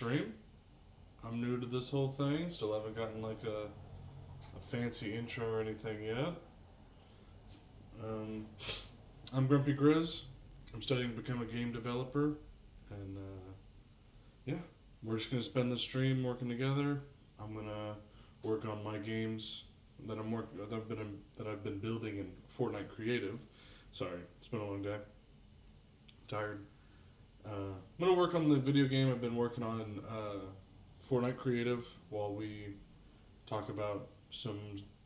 stream. I'm new to this whole thing. Still haven't gotten like a fancy intro or anything yet. Um, I'm Grumpy Grizz. I'm studying to become a game developer, and yeah, we're just gonna spend the stream working together. I'm gonna work on my games that I've been building in Fortnite Creative. Sorry, it's been a long day. I'm tired. I'm gonna work on the video game I've been working on in Fortnite Creative while we talk about some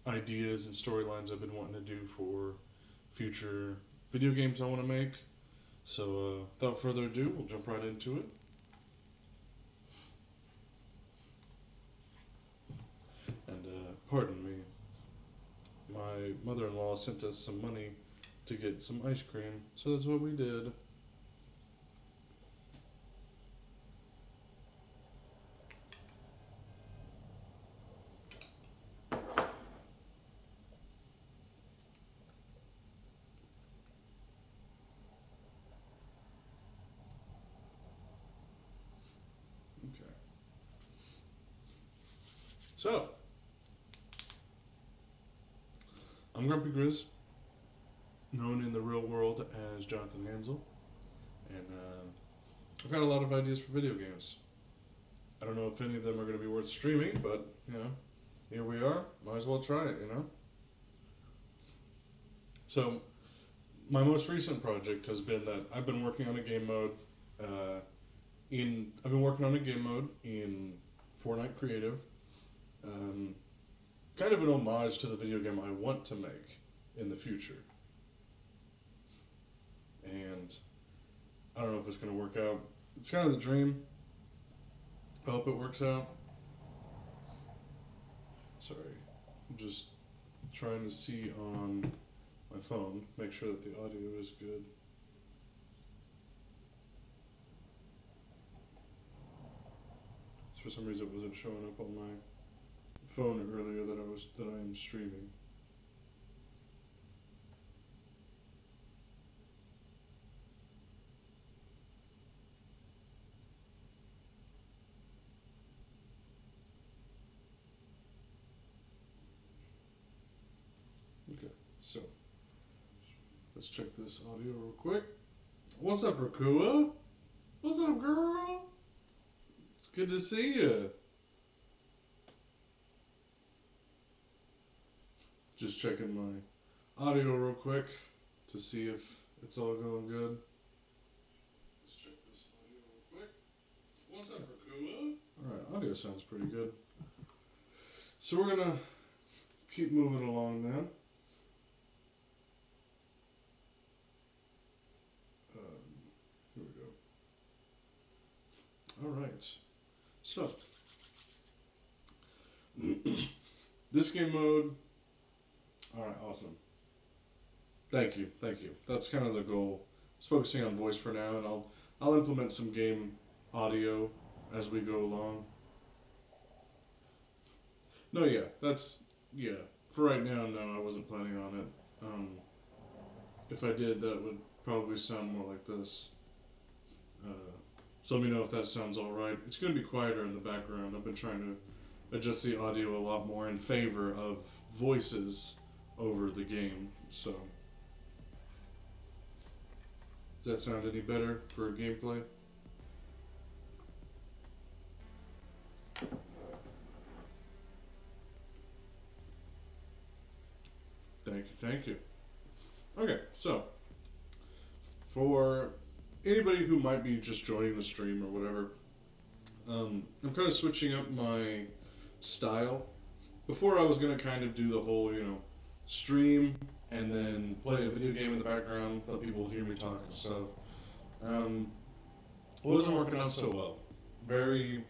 ideas and storylines I've been wanting to do for future video games I want to make. So without further ado, we'll jump right into it. And pardon me, my mother-in-law sent us some money to get some ice cream, so that's what we did. Okay. So, I'm Grumpy Grizz, known in the real world as Jonathan Hansel, and I've got a lot of ideas for video games. I don't know if any of them are going to be worth streaming, but, here we are. Might as well try it, So, my most recent project has been that I've been working on a game mode in Fortnite Creative, kind of an homage to the video game I want to make in the future. And I don't know if it's going to work out. It's kind of the dream. I hope it works out. Sorry, I'm just trying to see on my phone, make sure that the audio is good. For some reason it wasn't showing up on my phone earlier that I am streaming. Okay, so let's check this audio real quick. What's up, Rakua? What's up, girl? It's good to see you. Just checking my audio real quick to see if it's all going good. Let's check this audio real quick. What's up, Rakua? Alright, audio sounds pretty good. So we're gonna keep moving along then. Here we go. Alright. So, this game mode. Alright, awesome. Thank you. That's kind of the goal. Just focusing on voice for now, and I'll implement some game audio as we go along. No, yeah. For right now, no, I wasn't planning on it. If I did, that would probably sound more like this. So let me know if that sounds alright. It's going to be quieter in the background. I've been trying to adjust the audio a lot more in favor of voices over the game, so. Does that sound any better for gameplay? Thank you. Okay, so for anybody who might be just joining the stream or whatever, I'm kind of switching up my style. Before I was going to kind of do the whole, stream and then play a video game in the background, let people hear me talk and stuff. It wasn't working out so well. Very,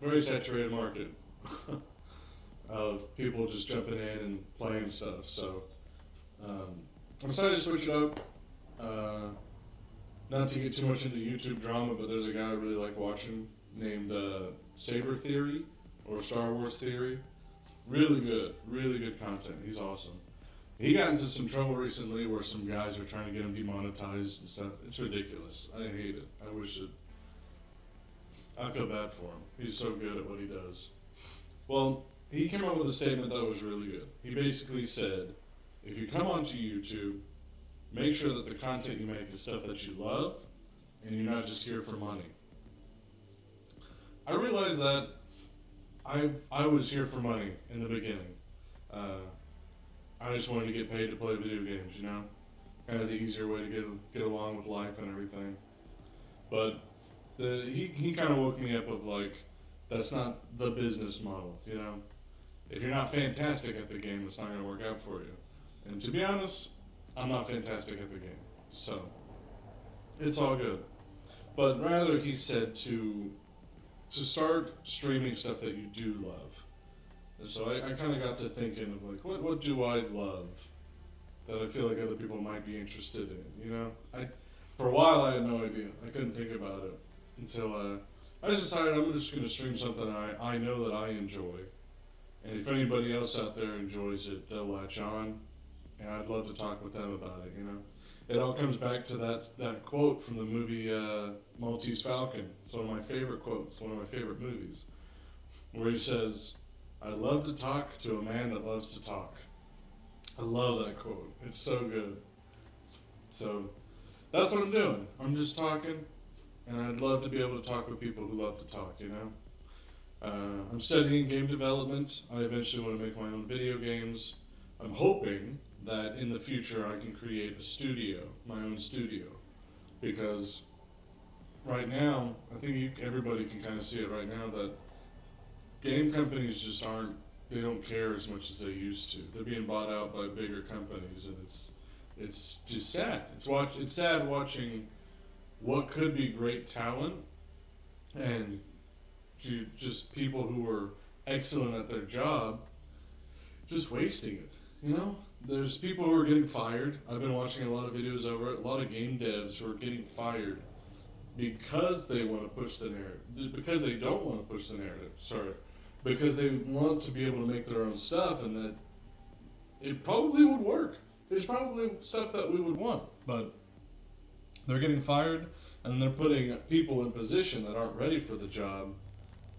very saturated market of people just jumping in and playing stuff. So I decided to switch it up. Not to get too much into YouTube drama, but there's a guy I really like watching named Saber Theory or Star Wars Theory. Really good content. He's awesome. He got into some trouble recently where some guys are trying to get him demonetized and stuff. It's ridiculous. I hate it. I wish it. I feel bad for him. He's so good at what he does. Well, he came up with a statement that was really good. He basically said, if you come onto YouTube, make sure that the content you make is stuff that you love and you're not just here for money. I realized that I was here for money in the beginning. Uh, I just wanted to get paid to play video games, you know? Kind of the easier way to get along with life and everything. But he kind of woke me up of like, that's not the business model, you know? If you're not fantastic at the game, it's not going to work out for you. And to be honest, I'm not fantastic at the game. So, it's all good. But rather, he said to start streaming stuff that you do love. And so I kind of got to thinking of like, what do I love that I feel like other people might be interested in, you know? For a while, I had no idea. I couldn't think about it until I just decided I'm just going to stream something I know that I enjoy. And if anybody else out there enjoys it, they'll latch on. And I'd love to talk with them about it, you know? It all comes back to that quote from the movie Maltese Falcon. It's one of my favorite quotes, one of my favorite movies, where he says, I love to talk to a man that loves to talk. I love that quote. It's so good. So that's what I'm doing. I'm just talking, and I'd love to be able to talk with people who love to talk, you know? I'm studying game development. I eventually want to make my own video games. I'm hoping that in the future I can create a studio, my own studio. Because right now, I think everybody can kind of see it right now that game companies just they don't care as much as they used to. They're being bought out by bigger companies, and it's just sad. It's sad watching what could be great talent and just people who are excellent at their job just wasting it, you know? There's people who are getting fired. I've been watching a lot of videos over it, a lot of game devs who are getting fired because they want to push the narrative, because they don't want to push the narrative, because they want to be able to make their own stuff, and that it probably would work. There's probably stuff that we would want, but they're getting fired, and they're putting people in position that aren't ready for the job,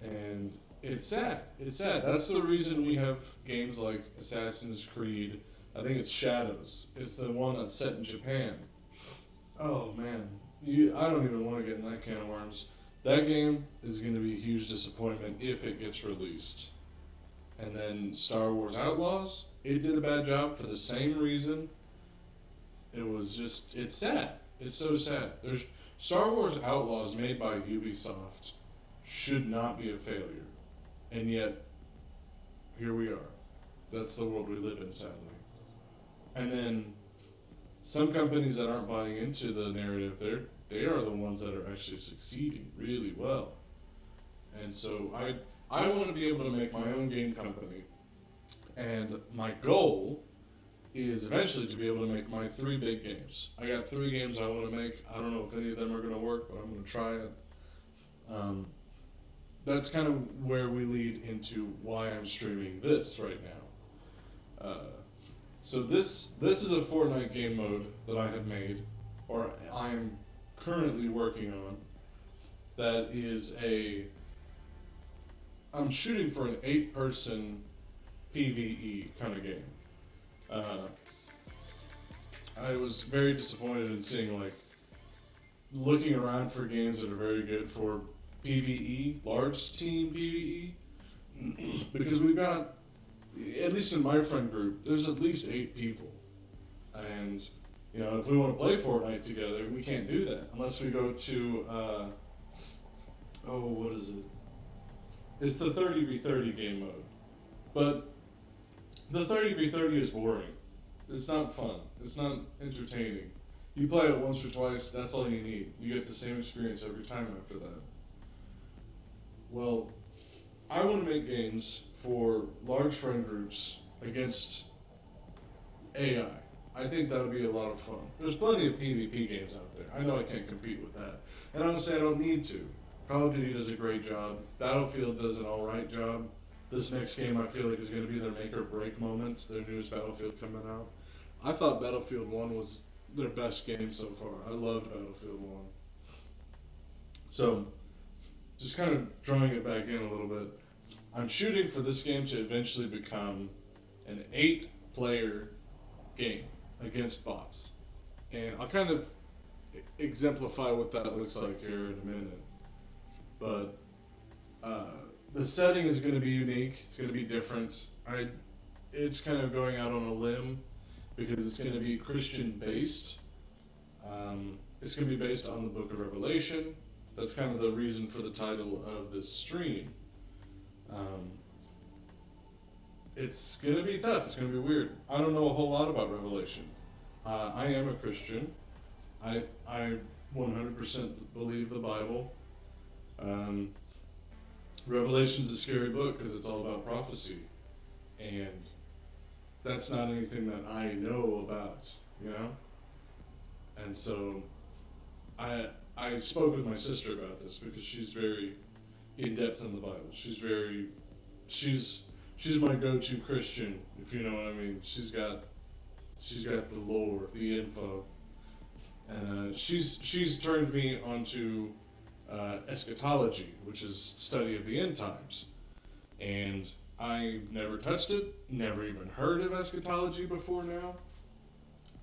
and it's sad. It's sad. That's the reason we have games like Assassin's Creed. I think it's Shadows. It's the one that's set in Japan. Oh man, I don't even want to get in that can of worms. That game is going to be a huge disappointment if it gets released. And then Star Wars Outlaws, it did a bad job for the same reason. It's sad. It's so sad. There's Star Wars Outlaws made by Ubisoft should not be a failure. And yet, here we are. That's the world we live in, sadly. And then, some companies that aren't buying into the narrative, they are the ones that are actually succeeding really well. And so, I want to be able to make my own game company. And my goal is eventually to be able to make my 3 big games. I got 3 games I want to make. I don't know if any of them are going to work, but I'm going to try it. That's kind of where we lead into why I'm streaming this right now. So this is a Fortnite game mode that I have made, or I'm currently working on. That is I'm shooting for an 8-person PvE kind of game. I was very disappointed in seeing looking around for games that are very good for PvE, large team PvE, because we've got, at least in my friend group, there's at least 8 people. And, if we want to play Fortnite together, we can't do that unless we go to, what is it? It's the 30v30 game mode. But the 30v30 is boring. It's not fun. It's not entertaining. You play it once or twice, that's all you need. You get the same experience every time after that. Well, I want to make games for large friend groups against AI. I think that would be a lot of fun. There's plenty of PvP games out there. I know I can't compete with that. And honestly, I don't need to. Call of Duty does a great job. Battlefield does an alright job. This next game I feel like is going to be their make or break moments, their newest Battlefield coming out. I thought Battlefield 1 was their best game so far. I loved Battlefield 1. So, just kind of drawing it back in a little bit, I'm shooting for this game to eventually become an 8-player game against bots. And I'll kind of exemplify what that looks like here in a minute. But the setting is going to be unique. It's going to be different. It's kind of going out on a limb because it's going to be Christian based. It's going to be based on the Book of Revelation. That's kind of the reason for the title of this stream. It's going to be tough. It's going to be weird. I don't know a whole lot about Revelation. I am a Christian. I 100% believe the Bible. Revelation's a scary book because it's all about prophecy, and that's not anything that I know about, you know. And so, I spoke with my sister about this because she's very in depth in the Bible. She's my go-to Christian, if you know what I mean. She's got the lore, the info, and she's turned me onto eschatology, which is study of the end times. And I've never touched it, never even heard of eschatology before now.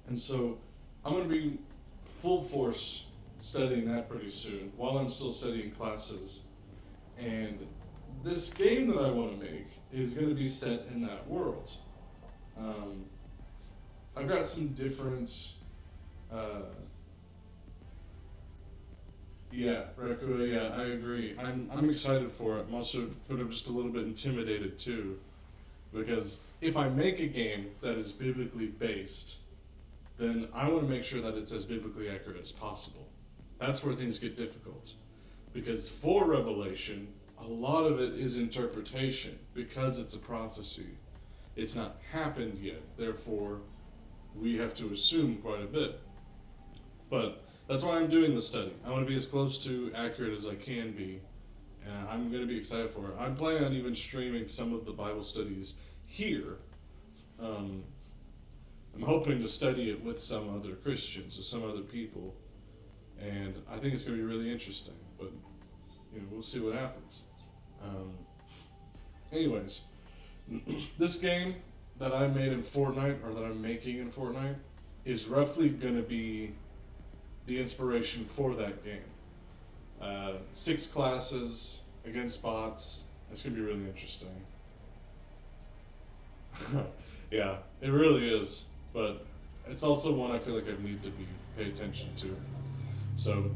And so I'm going to be full force studying that pretty soon while I'm still studying classes. And this game that I want to make is going to be set in that world. I've got some different yeah, Rakua, yeah, I agree. I'm excited for it. I'm also, but I'm just a little bit intimidated too, because if I make a game that is biblically based, then I want to make sure that it's as biblically accurate as possible. That's where things get difficult, because for Revelation, a lot of it is interpretation because it's a prophecy. It's not happened yet, therefore, we have to assume quite a bit. But that's why I'm doing the study. I want to be as close to accurate as I can be, and I'm going to be excited for it. I'm planning on even streaming some of the Bible studies here. I'm hoping to study it with some other Christians or some other people, and I think it's going to be really interesting, but we'll see what happens. Anyways, this game that I made in Fortnite, or that I'm making in Fortnite, is roughly going to be the inspiration for that game. 6 classes against bots. It's going to be really interesting. Yeah, it really is. But it's also one I feel like I need to pay attention to. So,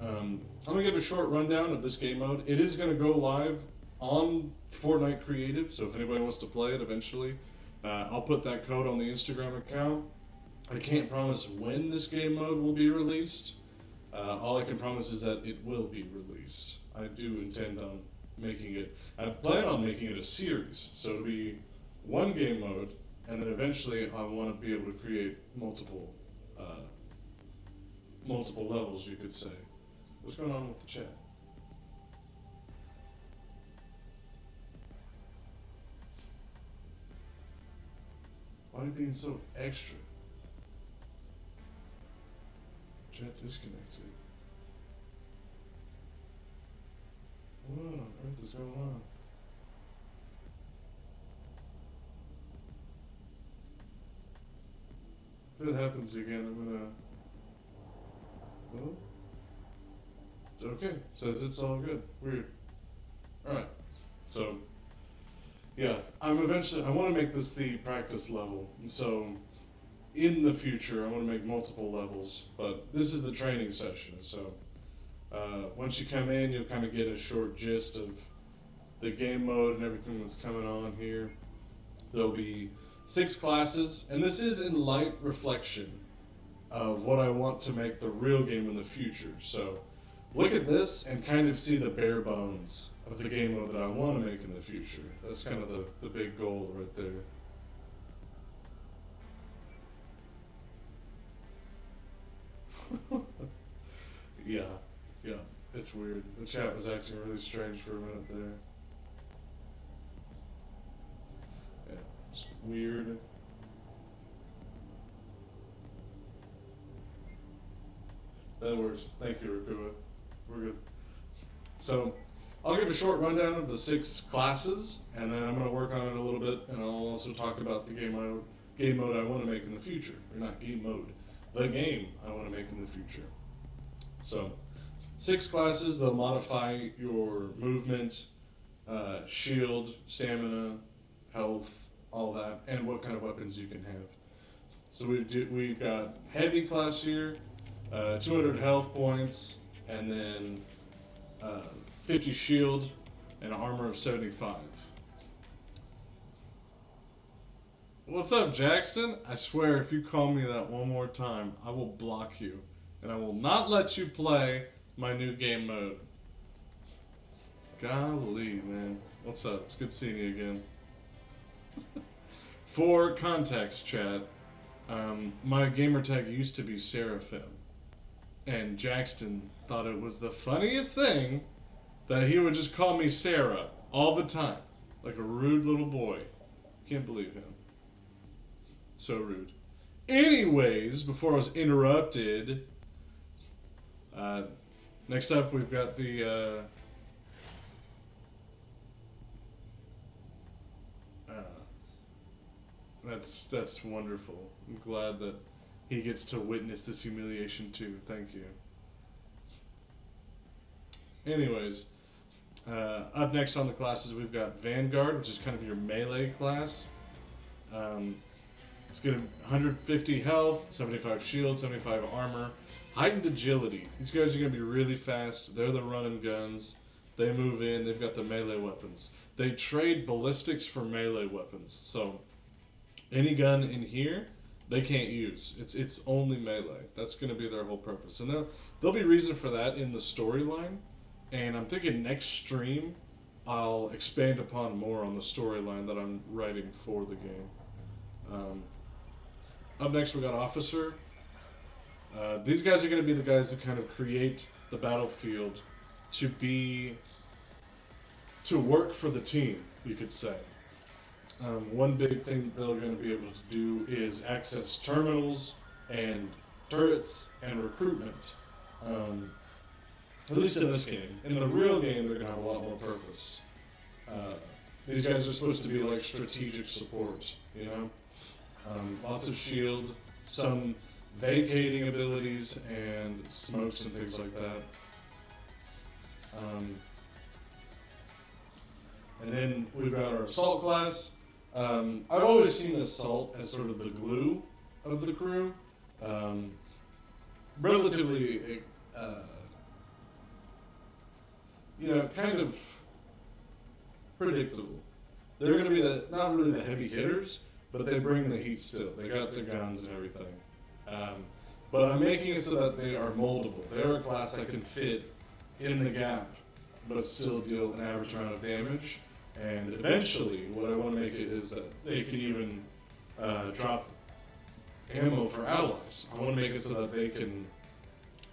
I'm going to give a short rundown of this game mode. It is going to go live on Fortnite Creative, so if anybody wants to play it eventually, I'll put that code on the Instagram account. I can't promise when this game mode will be released. All I can promise is that it will be released. I do intend on making it. I plan on making it a series, so it'll be one game mode, and then eventually I want to be able to create multiple levels, you could say. What's going on with the chat? Why are you being so extra? Chat disconnected. What on earth is going on? If it happens again, I'm gonna... Well... Okay, says it's all good. Weird. Alright, so... Yeah, I want to make this the practice level, and so... In the future, I want to make multiple levels, but this is the training session, so... once you come in, you'll kind of get a short gist of the game mode and everything that's coming on here. There'll be 6 classes, and this is in light reflection of what I want to make the real game in the future. So look at this and kind of see the bare bones of the game mode that I want to make in the future. That's kind of the big goal right there. Yeah, it's weird. The chat was acting really strange for a minute there. Yeah, it's weird. That works. Thank you, Rakua. We're good. So, I'll give a short rundown of the 6 classes, and then I'm going to work on it a little bit, and I'll also talk about the game mode I want to make in the future. Or not game mode, the game I want to make in the future. So, 6 classes, they'll modify your movement, shield, stamina, health, all that, and what kind of weapons you can have. So we've got heavy class here, 200 health points, and then 50 shield, and an armor of 75. What's up, Jackson? I swear if you call me that one more time, I will block you, and I will not let you play my new game mode. Golly, man. What's up? It's good seeing you again. For context, chat, my gamer tag used to be Seraphim, and Jackson thought it was the funniest thing that he would just call me Sarah all the time, like a rude little boy. Can't believe him. So rude. Anyways, before I was interrupted, next up we've got the that's wonderful. I'm glad that he gets to witness this humiliation too. Thank you. Anyways, up next on the classes we've got Vanguard, which is kind of your melee class. It's getting 150 health, 75 shield, 75 armor, heightened agility. These guys are going to be really fast. They're the running guns. They move in. They've got the melee weapons. They trade ballistics for melee weapons. So any gun in here, they can't use. It's only melee. That's going to be their whole purpose. And there'll be reason for that in the storyline. And I'm thinking next stream, I'll expand upon more on the storyline that I'm writing for the game. Up next, we got Officer. These guys are going to be the guys who kind of create the battlefield to work for the team, you could say. One big thing they're going to be able to do is access terminals and turrets and recruitment. At least in this game. In the real game, they're going to have a lot more purpose. These guys are supposed to be like strategic support, you know? Lots of shield, some vacating abilities, and smokes and things like that. And then we've got our Assault class. I've always seen Assault as sort of the glue of the crew. Relatively, kind of predictable. They're going to be not really the heavy hitters, but they bring the heat still. They got their guns and everything. But I'm making it so that they are moldable. They're a class that can fit in the gap, but still deal an average amount of damage. And eventually, what I want to make it is that they can even drop ammo for allies. I want to make it so that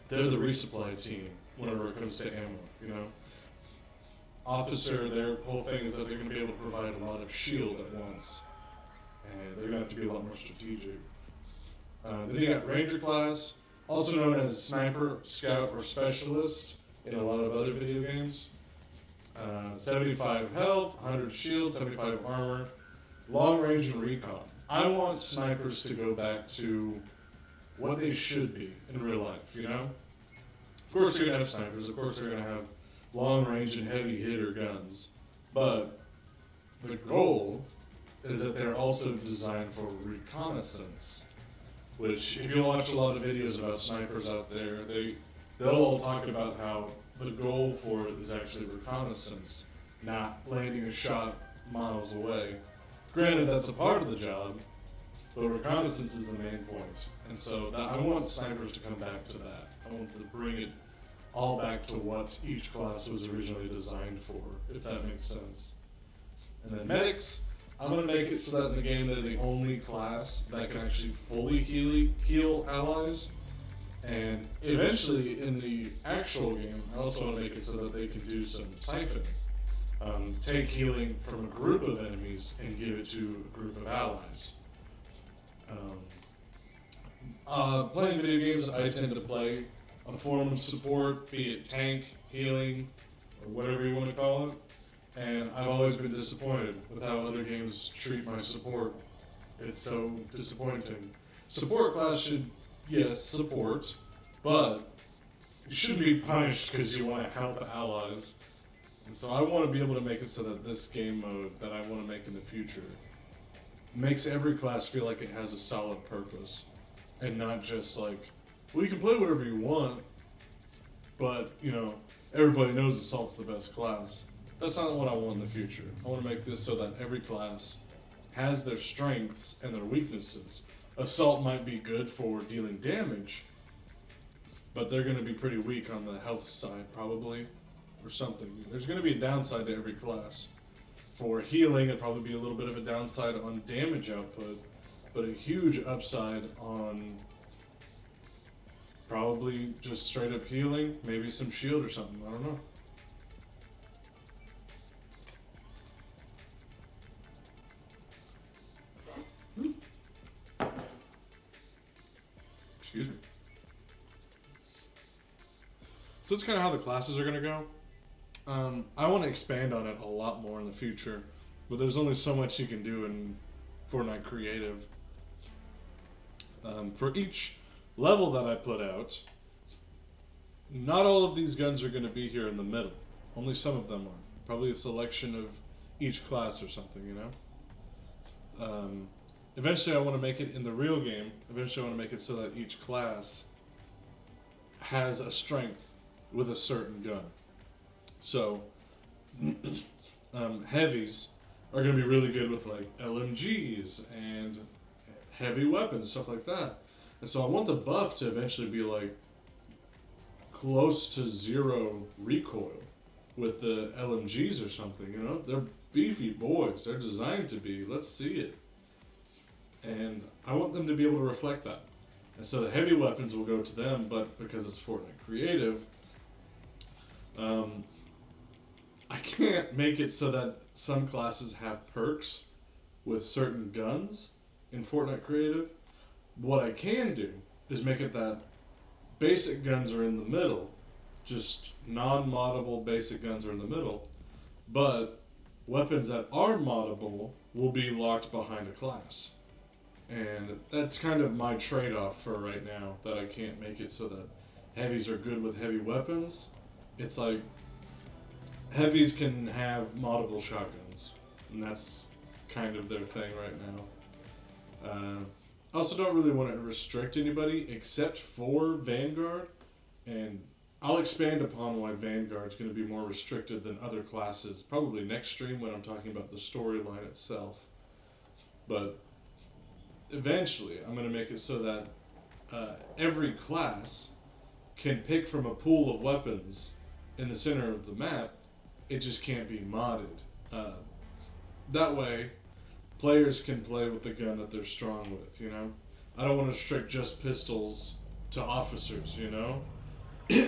they're the resupply team whenever it comes to ammo, you know? Officer, their whole thing is that they're going to be able to provide a lot of shield at once. And they're going to have to be a lot more strategic. Then you got Ranger class, also known as Sniper, Scout, or Specialist in a lot of other video games. 75 health, 100 shield, 75 armor, long range and recon. I want snipers to go back to what they should be in real life, you know? Of course they're going to have snipers, of course they're going to have long range and heavy hitter guns, but the goal is that they're also designed for reconnaissance, which if you watch a lot of videos about snipers out there, they'll all talk about how the goal for it is actually reconnaissance, not landing a shot miles away. Granted, that's a part of the job, but reconnaissance is the main point. And so I want snipers to come back to that. I want to bring it all back to what each class was originally designed for, if that makes sense. And then medics, I'm going to make it so that in the game they're the only class that can actually fully heal allies. And eventually, in the actual game, I also want to make it so that they can do some siphoning. Take healing from a group of enemies and give it to a group of allies. Playing video games, I tend to play a form of support, be it tank, healing, or whatever you want to call it. And I've always been disappointed with how other games treat my support. It's so disappointing. Support class should, yes, support, but you shouldn't be punished because you want to help allies. And so I want to be able to make it so that this game mode that I want to make in the future makes every class feel like it has a solid purpose. And not just like, well, you can play whatever you want, but, you know, everybody knows Assault's the best class. That's not what I want in the future. I want to make this so that every class has their strengths and their weaknesses. Assault might be good for dealing damage, but they're going to be pretty weak on the health side, probably, or something. There's going to be a downside to every class. For healing, it'd probably be a little bit of a downside on damage output, but a huge upside on probably just straight up healing, maybe some shield or something, I don't know. Excuse me. So that's kind of how the classes are going to go. I want to expand on it a lot more in the future, but there's only so much you can do in Fortnite Creative. For each level that I put out, not all of these guns are going to be here in the middle. Only some of them are. Probably a selection of each class or something, you know? Eventually I want to make it in the real game. Eventually I want to make it so that each class has a strength with a certain gun. So, heavies are going to be really good with like LMGs and heavy weapons, stuff like that. And so I want the buff to eventually be like close to zero recoil with the LMGs or something, you know? They're beefy boys. They're designed to be. Let's see it. And I want them to be able to reflect that. And so the heavy weapons will go to them, but because it's Fortnite Creative, I can't make it so that some classes have perks with certain guns in Fortnite Creative. What I can do is make it that basic guns are in the middle, just non-moddable basic guns are in the middle, but weapons that are moddable will be locked behind a class. And that's kind of my trade-off for right now, that I can't make it so that heavies are good with heavy weapons. It's like heavies can have moddable shotguns, and that's kind of their thing right now. I also don't really want to restrict anybody except for Vanguard, and I'll expand upon why Vanguard's going to be more restricted than other classes, probably next stream when I'm talking about the storyline itself. But eventually, I'm going to make it so that every class can pick from a pool of weapons in the center of the map. It just can't be modded. That way, players can play with the gun that they're strong with, you know? I don't want to restrict just pistols to officers, you know?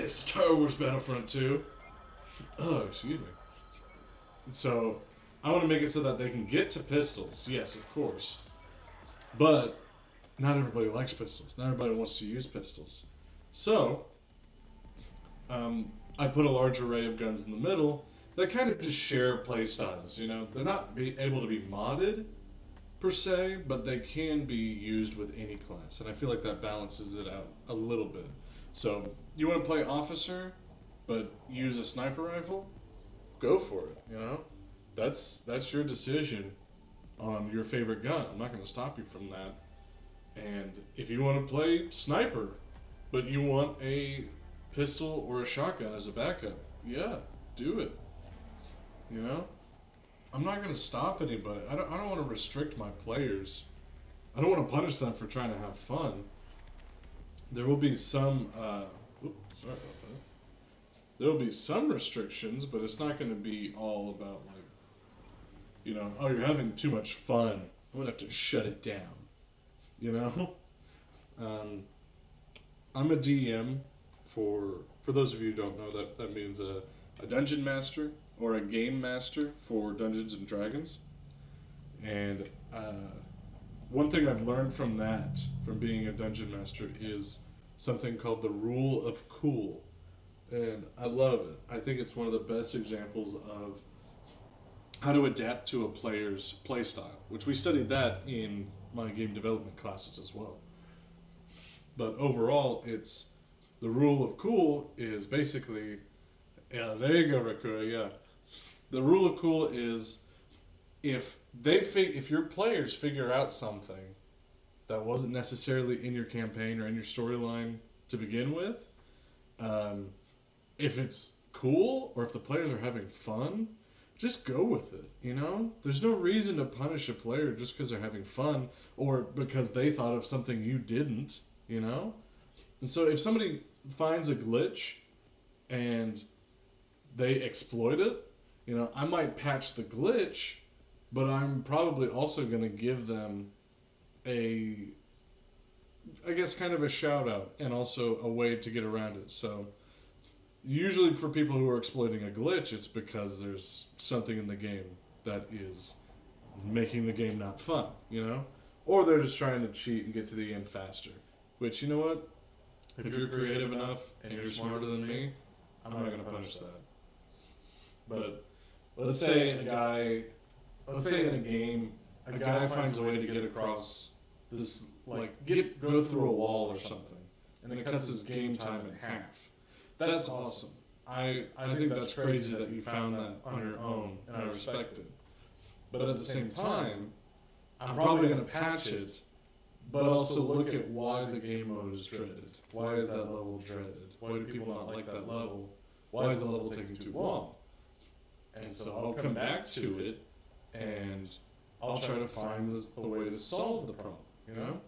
Star Wars Battlefront 2. Oh, excuse me. So, I want to make it so that they can get to pistols, yes, of course. But, not everybody likes pistols. Not everybody wants to use pistols. So, I put a large array of guns in the middle that kind of just share play styles, you know? They're not able to be modded, per se, but they can be used with any class, and I feel like that balances it out a little bit. So, you want to play officer, but use a sniper rifle? Go for it, you know? That's your decision on your favorite gun. I'm not going to stop you from that. And if you want to play sniper, but you want a pistol or a shotgun as a backup, yeah, do it. You know? I'm not going to stop anybody. I don't want to restrict my players. I don't want to punish them for trying to have fun. There will be some, sorry about that. There will be some restrictions, but it's not going to be all about like, you know, oh, you're having too much fun, I'm going to have to shut it down. You know? I'm a DM for those of you who don't know, that means a dungeon master or a game master for Dungeons and Dragons. And one thing I've learned from that, from being a dungeon master, is something called the rule of cool. and I love it. I think it's one of the best examples of how to adapt to a player's play style, which we studied that in my game development classes as well. But overall, it's the rule of cool is basically, yeah, there you go, Rakura, yeah. The rule of cool is if your players figure out something that wasn't necessarily in your campaign or in your storyline to begin with, um, if it's cool or if the players are having fun, just go with it. You know, there's no reason to punish a player just because they're having fun or because they thought of something you didn't. You know, and so if somebody finds a glitch and they exploit it, you know, I might patch the glitch, but I'm probably also going to give them a, I guess, kind of a shout out and also a way to get around it. So usually for people who are exploiting a glitch, it's because there's something in the game that is making the game not fun, you know? Or they're just trying to cheat and get to the end faster. Which, you know what? If you're creative enough and you're smarter than me, I'm not going to punish that. But let's say in a game, a guy finds a way to get across this, like, go through a wall or something, and it cuts his game time in half. That's awesome. I think that's crazy that you found that on your own, and I respect it. But at the same time, I'm probably going to patch it, but also look at why the game mode is dreaded. Why is that level dreaded? Why do people not like that level? Why is the level taking too long? And so I'll come back to it, and I'll try to find the way to solve the problem, you know?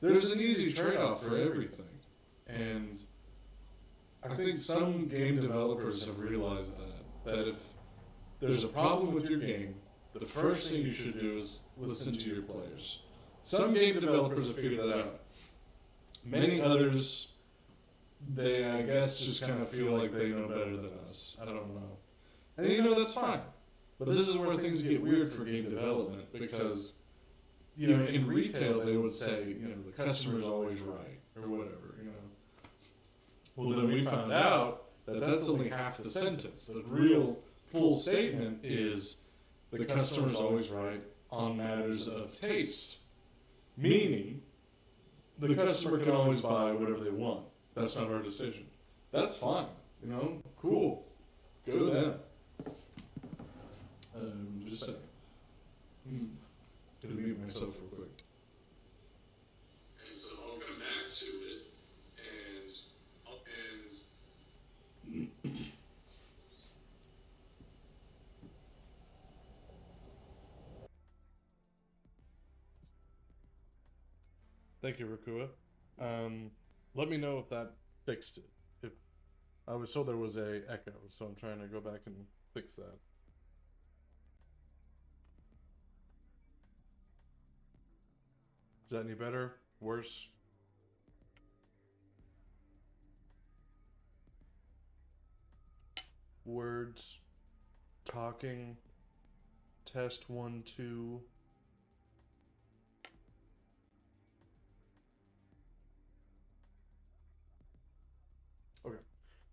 There's an easy trade-off for everything. And I think some game developers have realized that if there's a problem with your game, the first thing you should do is listen to your players. Some game developers have figured that out. Many others, they, I guess, just kind of feel like they know better than us. I don't know. And you know, that's fine. But this is where things get weird for game development because, you know, in retail they would say, you know, the customer's always right or whatever, you know. Well, then we found out that that's only half the sentence. The real full statement is the customer's always right on matters of taste. Meaning, the customer can always buy whatever they want. That's not our decision. That's fine. You know, cool. Go to them. Just a second. Gonna mute myself real quick. And so I'll come back to it, and thank you, Rakua. Let me know if that fixed it. If I was told there was a echo, so I'm trying to go back and fix that. Is that any better? Worse? Words. Talking. Test 1, 2. Okay.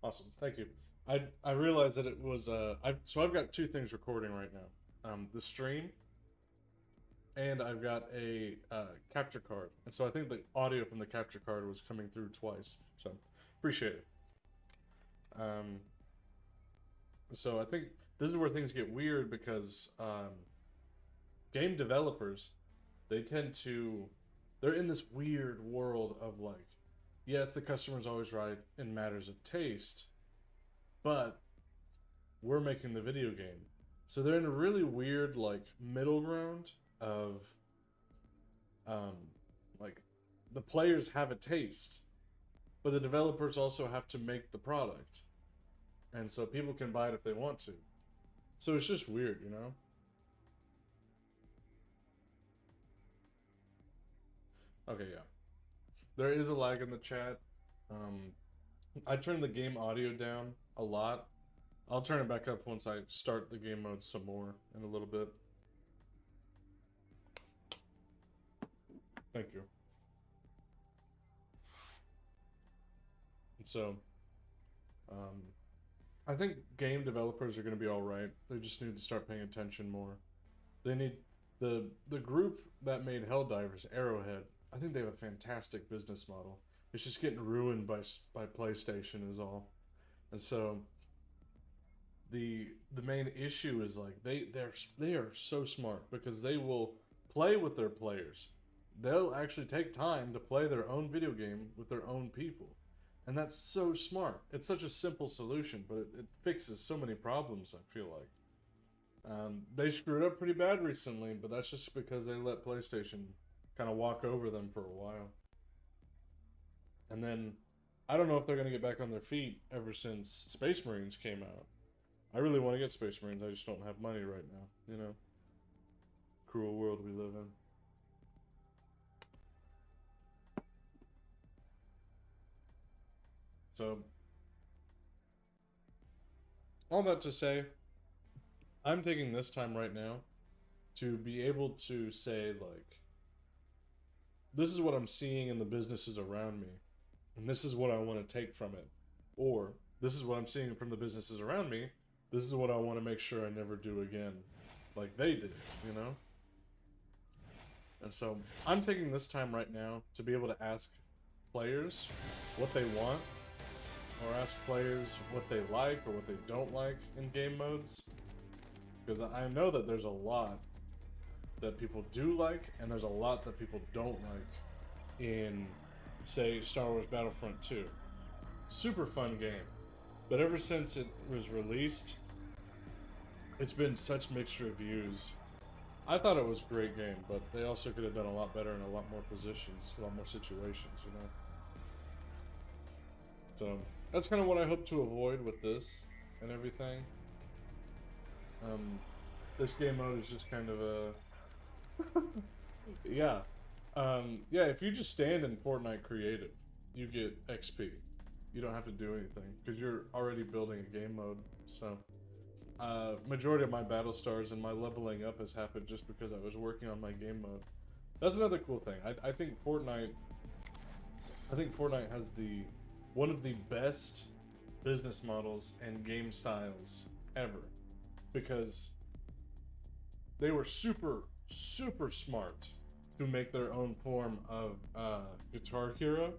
Awesome. Thank you. I realized that it was I've got two things recording right now. The stream, and I've got a capture card, and so I think the audio from the capture card was coming through twice. So appreciate it. So I think this is where things get weird because game developers, they're in this weird world of like, yes, the customer's always right in matters of taste, but we're making the video game. So they're in a really weird like middle ground of like the players have a taste, but the developers also have to make the product. And so people can buy it if they want to. So it's just weird, you know? Okay, yeah. There is a lag in the chat. I turned the game audio down a lot. I'll turn it back up once I start the game mode some more in a little bit. Thank you. And so, Um, I think game developers are going to be all right. They just need to start paying attention more. They need the group that made Helldivers, Arrowhead. I think they have a fantastic business model. It's just getting ruined by PlayStation is all. And so the main issue is like they are so smart because they will play with their players. They'll actually take time to play their own video game with their own people. And that's so smart. It's such a simple solution, but it fixes so many problems, I feel like. They screwed up pretty bad recently, but that's just because they let PlayStation kind of walk over them for a while. And then I don't know if they're going to get back on their feet ever since Space Marines came out. I really want to get Space Marines, I just don't have money right now, you know? Cruel world we live in. So, all that to say, I'm taking this time right now to be able to say, like, this is what I'm seeing in the businesses around me, and this is what I want to take from it. Or, this is what I'm seeing from the businesses around me, this is what I want to make sure I never do again, like they did, you know? And so, I'm taking this time right now to be able to ask players what they want, or ask players what they like or what they don't like in game modes. Because I know that there's a lot that people do like, and there's a lot that people don't like in, say, Star Wars Battlefront 2. Super fun game. But ever since it was released, it's been such mixed reviews. I thought it was a great game, but they also could have done a lot better in a lot more positions, a lot more situations, you know? So, that's kind of what I hope to avoid with this and everything. This game mode is just kind of a... yeah. Yeah, if you just stand in Fortnite Creative, you get XP. You don't have to do anything, because you're already building a game mode, so... majority of my battle stars and my leveling up has happened just because I was working on my game mode. That's another cool thing. I think Fortnite has one of the best business models and game styles ever, because they were super smart to make their own form of Guitar Hero,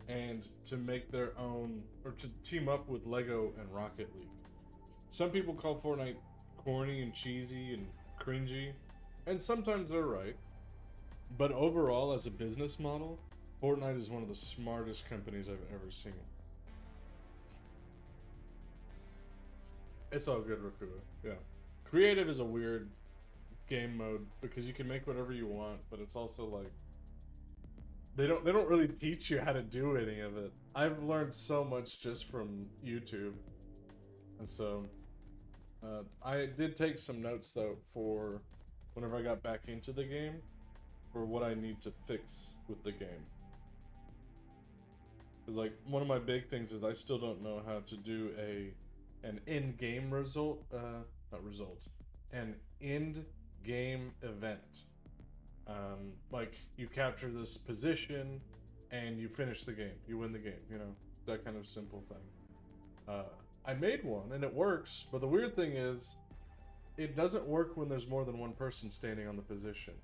and to make their own, or to team up with Lego and Rocket League. Some people call Fortnite corny and cheesy and cringy, and sometimes they're right. But overall, as a business model, Fortnite is one of the smartest companies I've ever seen. It's all good, Rakua. Yeah. Creative is a weird game mode because you can make whatever you want, but it's also like they don't really teach you how to do any of it. I've learned so much just from YouTube. And so I did take some notes though for whenever I got back into the game for what I need to fix with the game. Because like one of my big things is I still don't know how to do an in-game result, not result, an end-game event. Like you capture this position and you finish the game, you win the game, you know, that kind of simple thing. I made one and it works, but the weird thing is it doesn't work when there's more than one person standing on the position.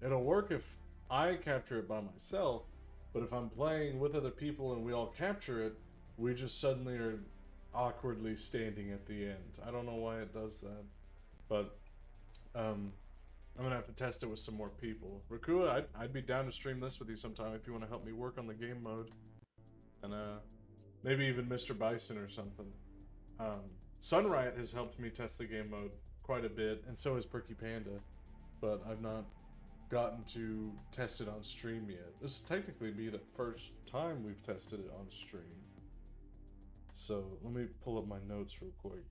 It'll work if I capture it by myself, but if I'm playing with other people and we all capture it, we just suddenly are awkwardly standing at the end. I don't know why it does that, but I'm gonna have to test it with some more people. Rakua, I'd be down to stream this with you sometime if you want to help me work on the game mode, and maybe even Mr. Bison or something. Sunriot has helped me test the game mode quite a bit, and so has Perky Panda, but I've not gotten to test it on stream yet. This will technically be the first time we've tested it on stream. So let me pull up my notes real quick.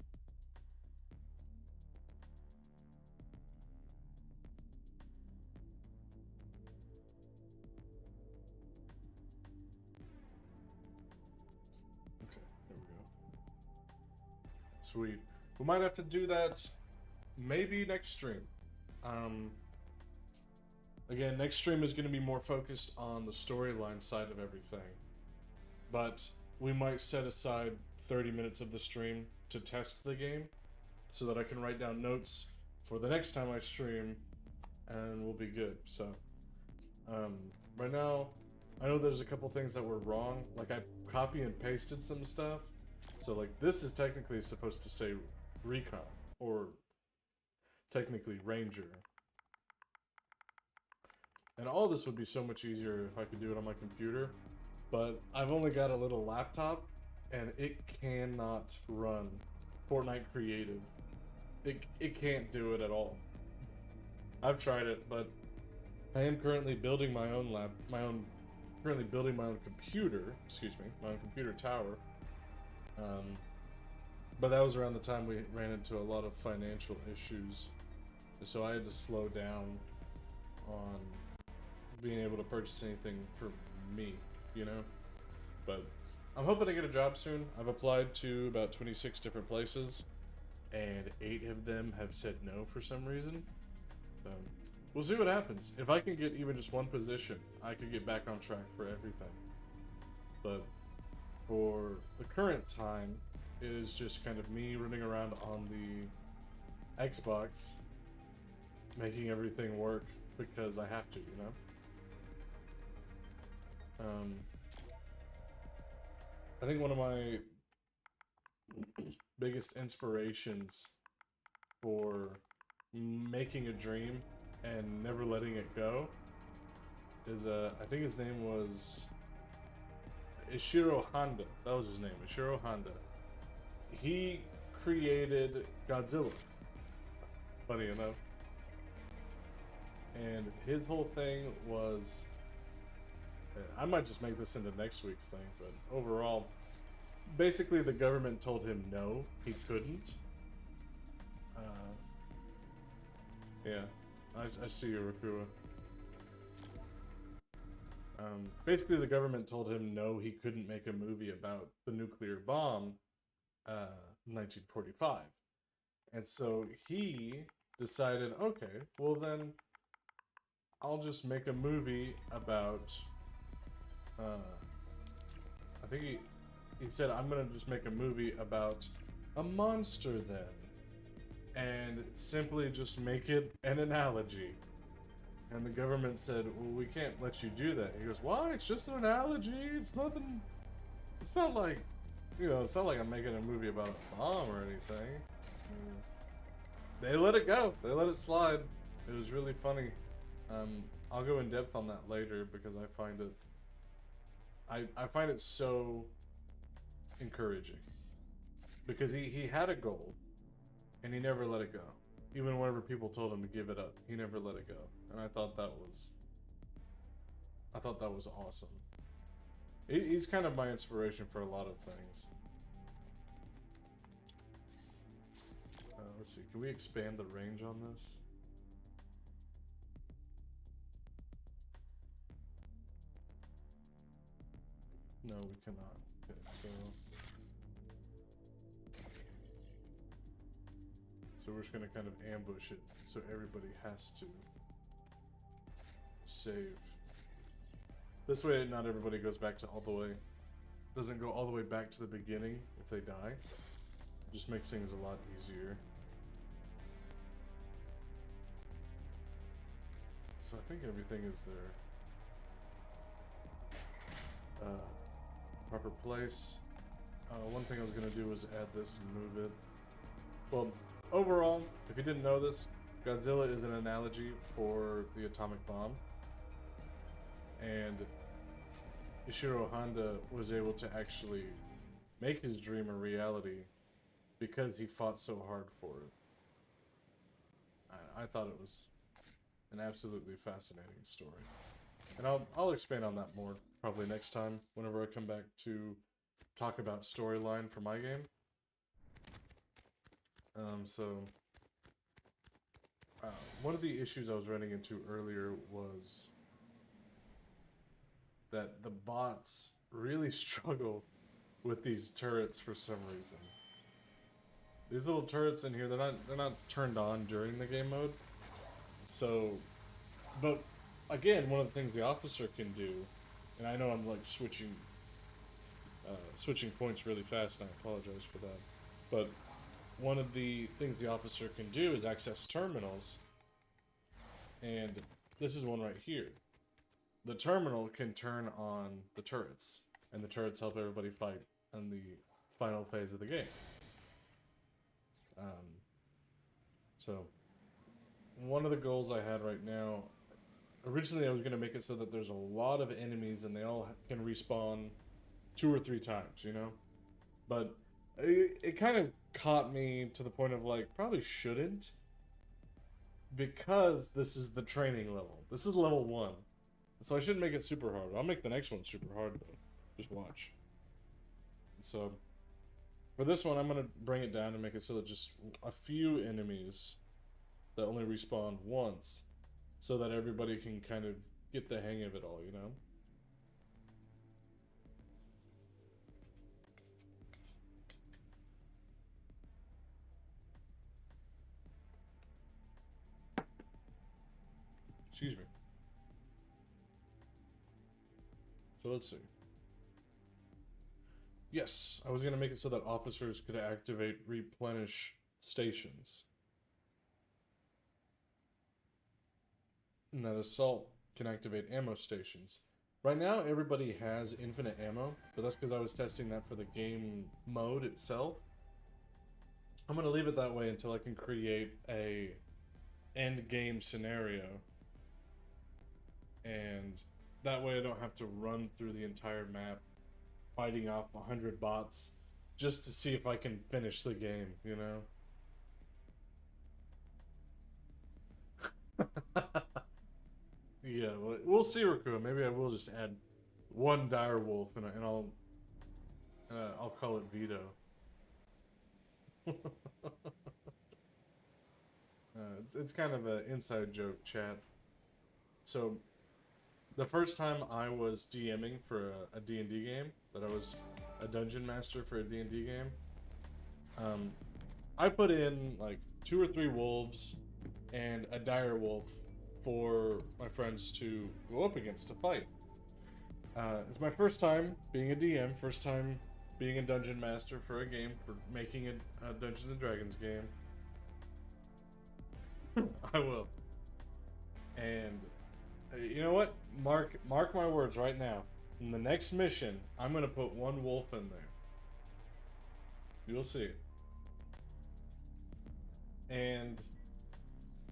Okay, there we go. Sweet. We might have to do that maybe next stream. Again, next stream is going to be more focused on the storyline side of everything. But we might set aside 30 minutes of the stream to test the game so that I can write down notes for the next time I stream, and we'll be good. So, right now, I know there's a couple things that were wrong. Like, I copy and pasted some stuff. So, like, this is technically supposed to say recon, or technically ranger. And all this would be so much easier if I could do it on my computer. But I've only got a little laptop, and it cannot run Fortnite Creative. It can't do it at all. I've tried it, but I am currently building my own currently building my own computer, my own computer tower. But that was around the time we ran into a lot of financial issues, so I had to slow down on being able to purchase anything for me, you know? But I'm hoping to get a job soon. I've applied to about 26 different places, and 8 of them have said no for some reason. So we'll see what happens. If I can get even just one position, I could get back on track for everything. But for the current time, it is just kind of me running around on the Xbox, making everything work because I have to, you know? I think one of my biggest inspirations for making a dream and never letting it go is, I think his name was Ishiro Honda. That was his name, Ishiro Honda. He created Godzilla, funny enough. And his whole thing was, I might just make this into next week's thing, but overall, basically the government told him no, he couldn't. Yeah, I see you, Rakua. Basically the government told him no, he couldn't make a movie about the nuclear bomb, 1945. And so he decided, okay, well then, I'll just make a movie about, I think he said, I'm gonna just make a movie about a monster then. And simply just make it an analogy. And the government said, well, we can't let you do that. He goes, why? It's just an analogy. It's nothing. It's not like, you know, it's not like I'm making a movie about a bomb or anything. They let it go. They let it slide. It was really funny. I'll go in depth on that later because I find it, I find it so encouraging. Because he had a goal, and he never let it go. Even whenever people told him to give it up, he never let it go. And I thought that was awesome. He's kind of my inspiration for a lot of things. Let's see, can we expand the range on this? No, we cannot. Okay, so we're just gonna kind of ambush it, so everybody has to save. This way, not everybody goes back to all the way, doesn't go all the way back to the beginning if they die. Just makes things a lot easier. So I think everything is there. Proper place. One thing I was gonna do was add this and move it. Well, overall, if you didn't know this, Godzilla is an analogy for the atomic bomb. And Ishiro Honda was able to actually make his dream a reality because he fought so hard for it. I thought it was an absolutely fascinating story. And I'll expand on that more probably next time whenever I come back to talk about storyline for my game. One of the issues I was running into earlier was that the bots really struggle with these turrets for some reason. These little turrets in here, they're not turned on during the game mode. So, but again, one of the things the officer can do, and I know I'm like switching switching points really fast, and I apologize for that. But one of the things the officer can do is access terminals, and this is one right here. The terminal can turn on the turrets, and the turrets help everybody fight in the final phase of the game. So, one of the goals I had right now, originally I was going to make it so that there's a lot of enemies and they all can respawn 2 or 3 times, you know? But it kind of caught me to the point of like, probably shouldn't, because this is the training level. This is level 1. So I shouldn't make it super hard. I'll make the next one super hard though. Just watch. So for this one, I'm going to bring it down and make it so that just a few enemies that only respawn once, so that everybody can kind of get the hang of it all, you know? Excuse me. So let's see. Yes, I was going to make it so that officers could activate replenish stations. And that assault can activate ammo stations. Right now, everybody has infinite ammo, but that's because I was testing that for the game mode itself. I'm going to leave it that way until I can create a end game scenario. And that way I don't have to run through the entire map fighting off 100 bots just to see if I can finish the game, you know? Yeah, well, we'll see, Raku. Maybe I will just add one dire wolf and I'll call it Vito. It's kind of an inside joke, chat. So the first time I was DMing for a D&D game, that I was a dungeon master for a D&D game, I put in like 2 or 3 wolves and a dire wolf for my friends to go up against to fight. It's my first time being a DM, first time being a dungeon master for a game, for making a Dungeons and Dragons game. I will. And you know what? Mark my words right now. In the next mission, I'm gonna put 1 wolf in there. You'll see. And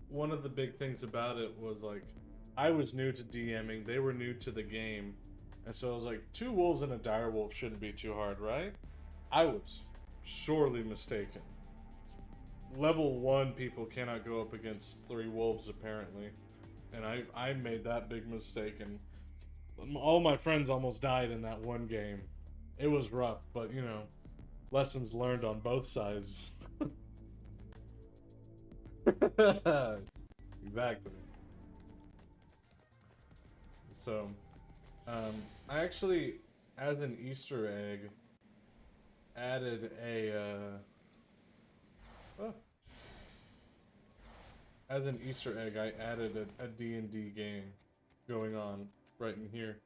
one of the big things about it was like, I was new to DMing, they were new to the game, and so I was like, 2 wolves and a dire wolf shouldn't be too hard, right? I was sorely mistaken. Level 1 people cannot go up against 3 wolves apparently. And I made that big mistake, and all my friends almost died in that one game. It was rough, but you know, lessons learned on both sides. Exactly. So, I actually, as an Easter egg, added a, as an Easter egg, I added a D&D game going on right in here.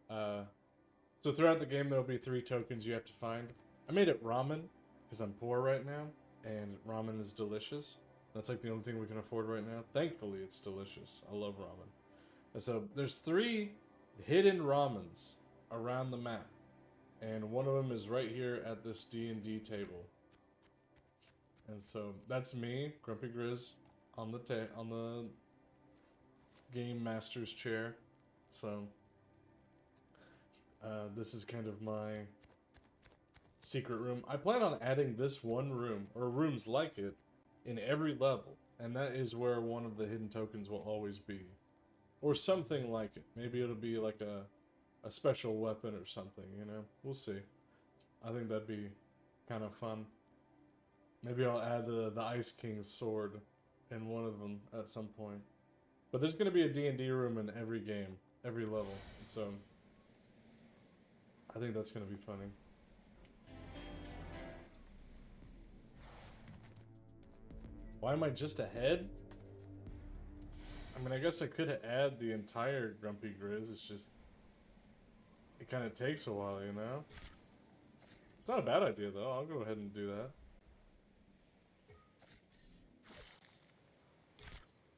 So throughout the game, there'll be 3 tokens you have to find. I made it ramen, because I'm poor right now, and ramen is delicious. That's like the only thing we can afford right now. Thankfully, it's delicious. I love ramen. And so there's 3 hidden ramens around the map, and one of them is right here at this D&D table. And so that's me, Grumpy Grizz, on the game master's chair. So this is kind of my secret room. I plan on adding this one room, or rooms like it, in every level, and that is where one of the hidden tokens will always be, or something like it. Maybe it'll be like a special weapon or something, you know? We'll see. I think that'd be kind of fun. Maybe I'll add the Ice King's sword in one of them at some point. But there's going to be a D&D room in every game, every level, so I think that's going to be funny. Why am I just ahead? I mean, I guess I could add the entire Grumpy Grizz, it's just, it kind of takes a while, you know? It's not a bad idea, though. I'll go ahead and do that.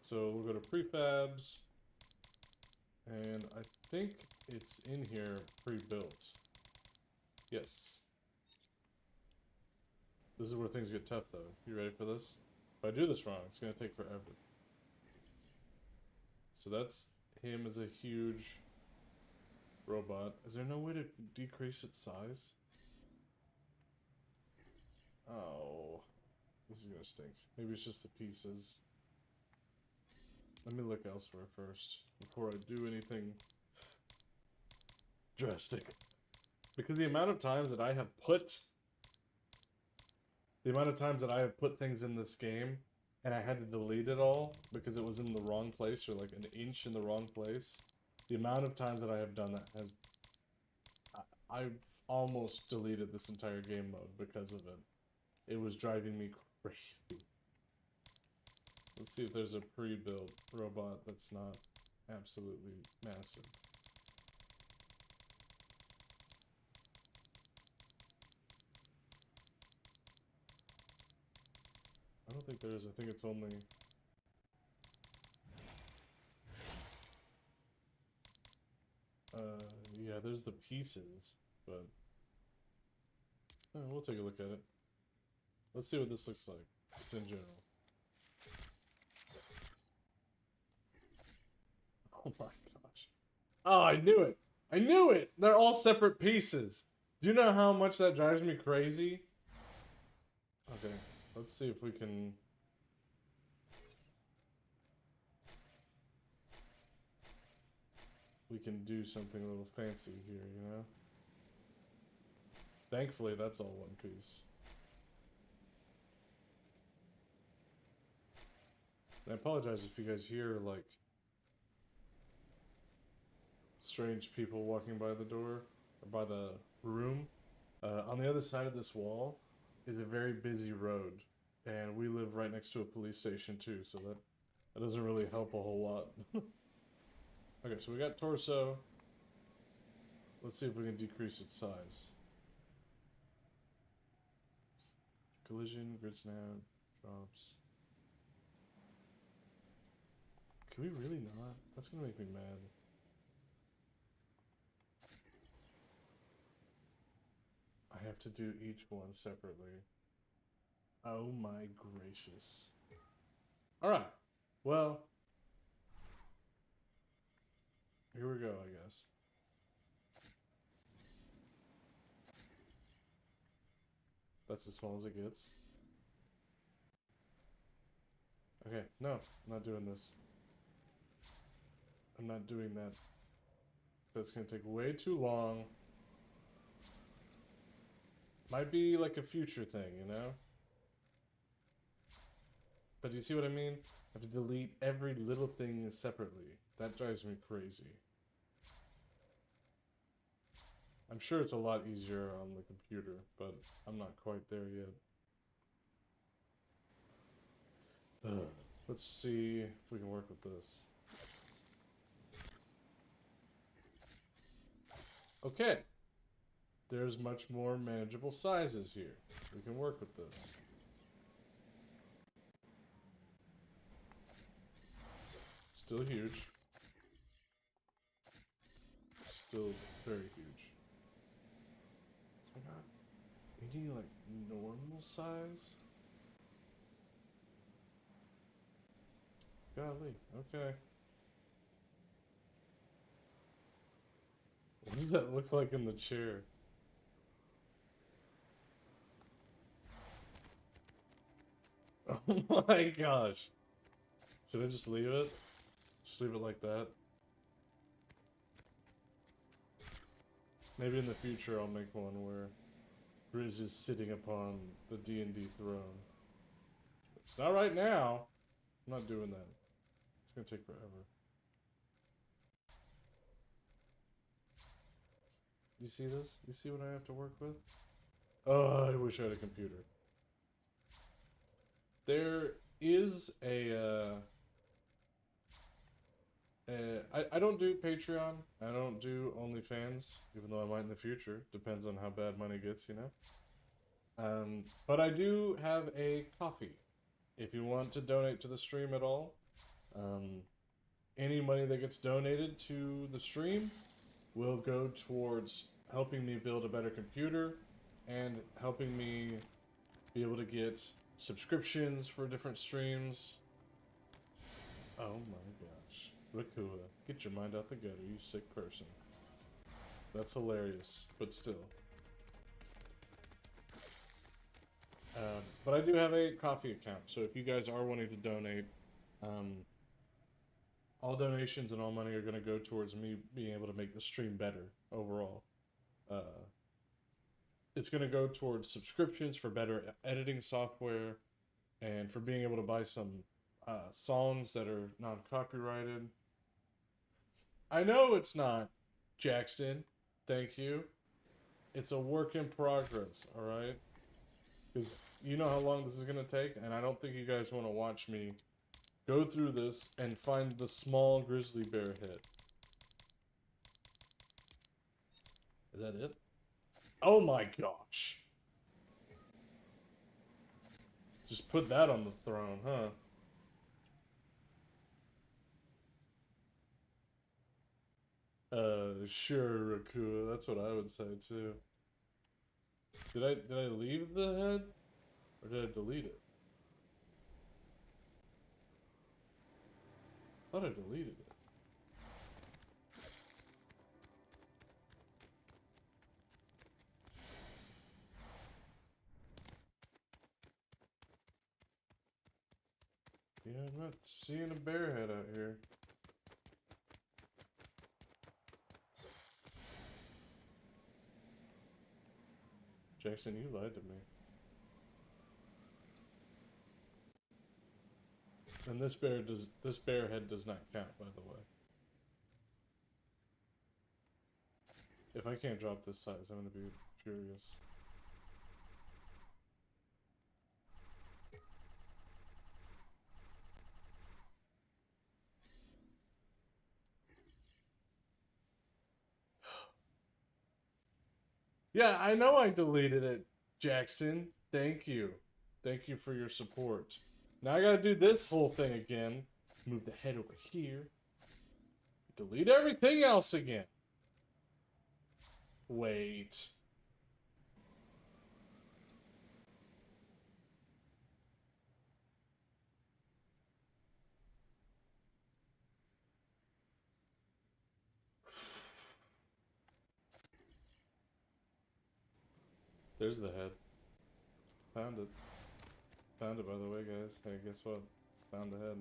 So we'll go to prefabs. And I think it's in here pre-built. Yes. This is where things get tough, though. You ready for this? If I do this wrong, it's going to take forever. So that's him as a huge robot. Is there no way to decrease its size? Oh. This is going to stink. Maybe it's just the pieces. Let me look elsewhere first before I do anything drastic. Because the amount of times that I have put things in this game and I had to delete it all because it was in the wrong place or like an inch in the wrong place. The amount of times that I have done that has I've almost deleted this entire game mode because of it. It was driving me crazy. Let's see if there's a pre-built robot that's not absolutely massive. I don't think there is. I think it's only... yeah, there's the pieces, but... we'll take a look at it. Let's see what this looks like, just in general. Oh my gosh. Oh, I knew it! I knew it! They're all separate pieces! Do you know how much that drives me crazy? Okay, let's see if we can... we can do something a little fancy here, you know? Thankfully, that's all one piece. And I apologize if you guys hear, like, strange people walking by the door, or by the room. On the other side of this wall is a very busy road, and we live right next to a police station too, so that doesn't really help a whole lot. Okay, so we got torso. Let's see if we can decrease its size. Collision, grid snap, drops. Can we really not? That's gonna make me mad. I have to do each one separately. Oh my gracious. Alright, well, here we go, I guess. That's as small as it gets. Okay, no, I'm not doing this. I'm not doing that. That's gonna take way too long. Might be like a future thing, you know? But do you see what I mean? I have to delete every little thing separately. That drives me crazy. I'm sure it's a lot easier on the computer, but I'm not quite there yet. Let's see if we can work with this. Okay. There's much more manageable sizes here. We can work with this. Still huge. Still very huge. So we're not... we need like normal size? Golly, okay. What does that look like in the chair? Oh my gosh. Should I just leave it? Just leave it like that? Maybe in the future I'll make one where Grizz is sitting upon the D&D throne. It's not right now. I'm not doing that. It's gonna take forever. You see this? You see what I have to work with? Oh, I wish I had a computer. There is a I don't do Patreon. I don't do OnlyFans, even though I might in the future. Depends on how bad money gets, you know. But I do have a coffee. If you want to donate to the stream at all, um, any money that gets donated to the stream will go towards helping me build a better computer and helping me be able to get subscriptions for different streams. Oh my gosh. Rakua, get your mind out the gutter, you sick person. That's hilarious, but still. But I do have a coffee account, so if you guys are wanting to donate, um, all donations and all money are going to go towards me being able to make the stream better overall. It's going to go towards subscriptions for better editing software and for being able to buy some songs that are non-copyrighted. I know it's not, Jackson. Thank you. It's a work in progress, alright? Because you know how long this is going to take, and I don't think you guys want to watch me go through this and find the small grizzly bear head. Is that it? Oh my gosh. Just put that on the throne, huh? Sure, Rakua. That's what I would say too. Did I leave the head? Or did I delete it? I thought I deleted it. Yeah, I'm not seeing a bear head out here. Jackson, you lied to me. And this bear head does not count, by the way. If I can't drop this size, I'm gonna be furious. Yeah, I know I deleted it, Jackson. Thank you. Thank you for your support. Now I gotta do this whole thing again. Move the head over here. Delete everything else again. Wait. There's the head. Found it. Found it, by the way, guys. Hey, guess what? Found the head.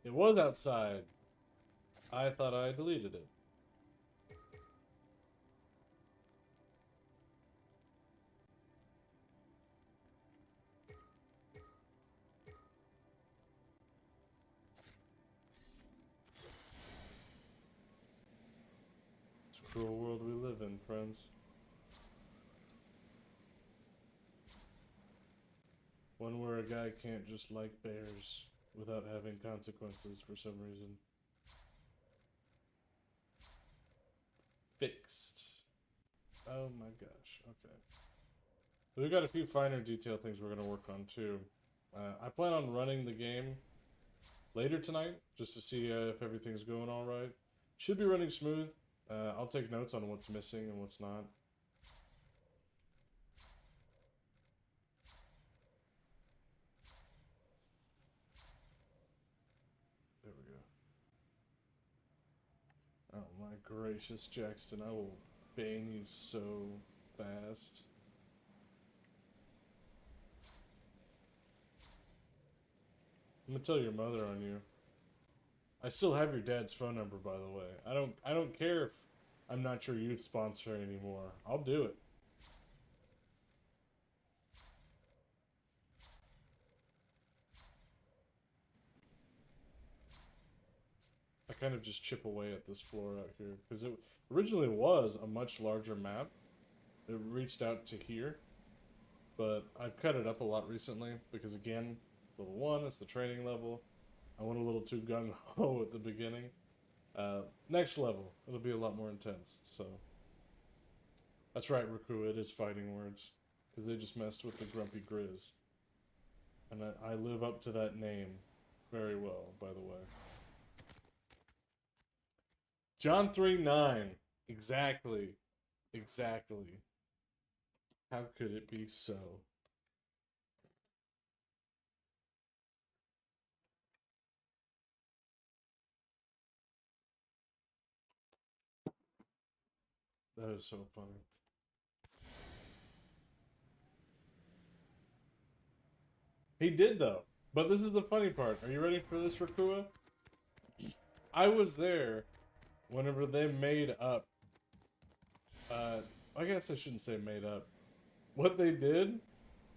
It was outside. I thought I deleted it. It's a cruel world we live in, friends. One where a guy can't just like bears without having consequences for some reason. Fixed. Oh my gosh, okay. We've got a few finer detail things we're going to work on too. I plan on running the game later tonight, just to see if everything's going alright. Should be running smooth. I'll take notes on what's missing and what's not. There we go. Oh my gracious, Jackson, I will ban you so fast. I'm gonna tell your mother on you. I still have your dad's phone number, by the way. I don't care if I'm not your youth sponsor anymore. I'll do it. I kind of just chip away at this floor out here because it originally was a much larger map. It reached out to here, but I've cut it up a lot recently because again, it's level 1, it's the training level. I went a little too gung-ho at the beginning. Next level, it'll be a lot more intense. So that's right, Raku. It is fighting words because they just messed with the Grumpy Grizz, and I live up to that name very well, by the way. John 3:9. Exactly. Exactly. How could it be so? That is so funny. He did though. But this is the funny part. Are you ready for this, Rakua? I was there whenever they made up. I guess I shouldn't say made up. What they did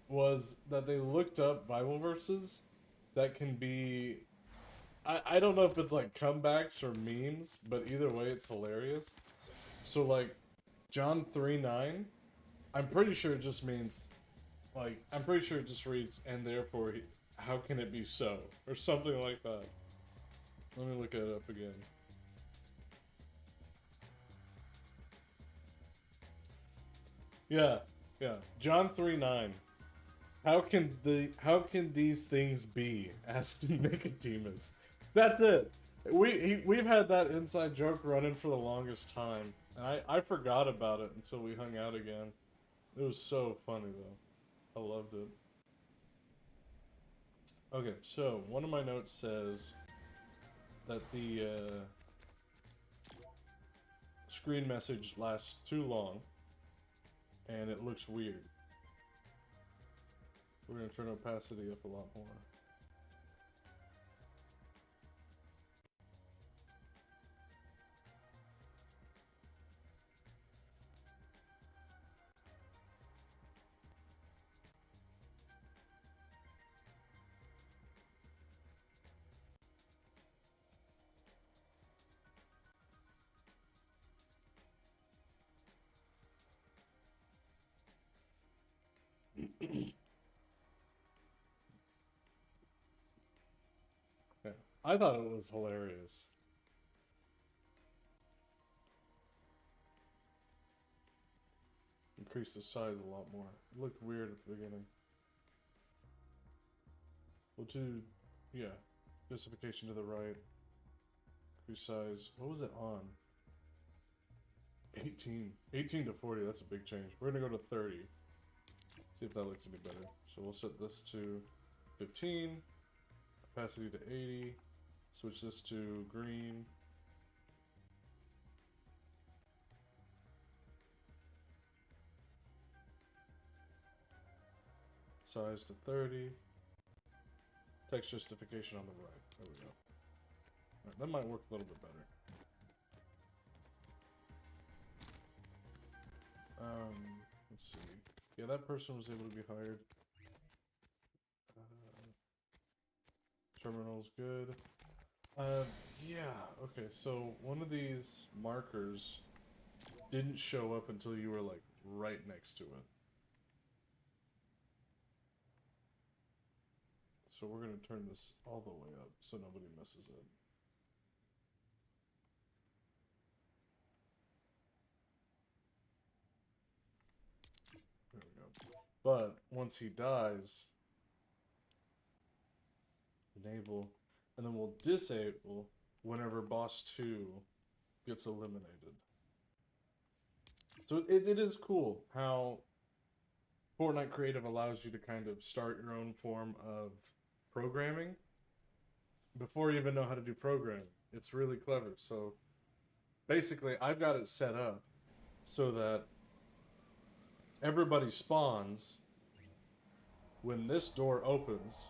was that they looked up Bible verses that can be. I don't know if it's like comebacks or memes, but either way, it's hilarious. So, like, John 3:9, I'm pretty sure it just means. Like, I'm pretty sure it just reads, and therefore, how can it be so? Or something like that. Let me look it up again. Yeah, yeah. John 3:9. How can these things be? Asked Nicodemus. That's it. We've had that inside joke running for the longest time, and I forgot about it until we hung out again. It was so funny though. I loved it. Okay, so one of my notes says that the screen message lasts too long, and it looks weird. We're gonna turn opacity up a lot more. Yeah. I thought it was hilarious. Increase the size a lot more. It looked weird at the beginning. We'll do, yeah, justification to the right. Increase size. What was it on? 18. 18 to 40, that's a big change. We're gonna go to 30. See if that looks any better. So we'll set this to 15. Opacity to 80. Switch this to green. Size to 30. Text justification on the right. There we go. Right, that might work a little bit better. Let's see. Yeah, that person was able to be hired. Uh, terminal's good. Yeah, okay, so one of these markers didn't show up until you were, like, right next to it. So we're gonna turn this all the way up so nobody misses it. There we go. But once he dies, enable, and then we'll disable whenever boss 2 gets eliminated. So it is cool how Fortnite Creative allows you to kind of start your own form of programming before you even know how to do programming. It's really clever. So basically, I've got it set up so that everybody spawns when this door opens.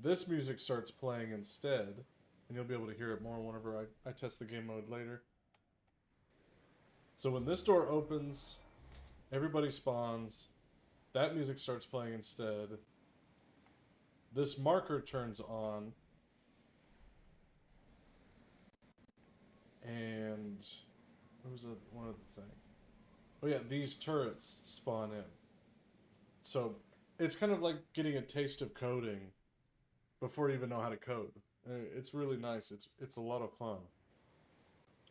This music starts playing instead, and you'll be able to hear it more whenever I test the game mode later. So when this door opens, everybody spawns, that music starts playing instead, this marker turns on, and what was one other thing? Oh yeah, these turrets spawn in. So it's kind of like getting a taste of coding before you even know how to code. It's really nice. It's a lot of fun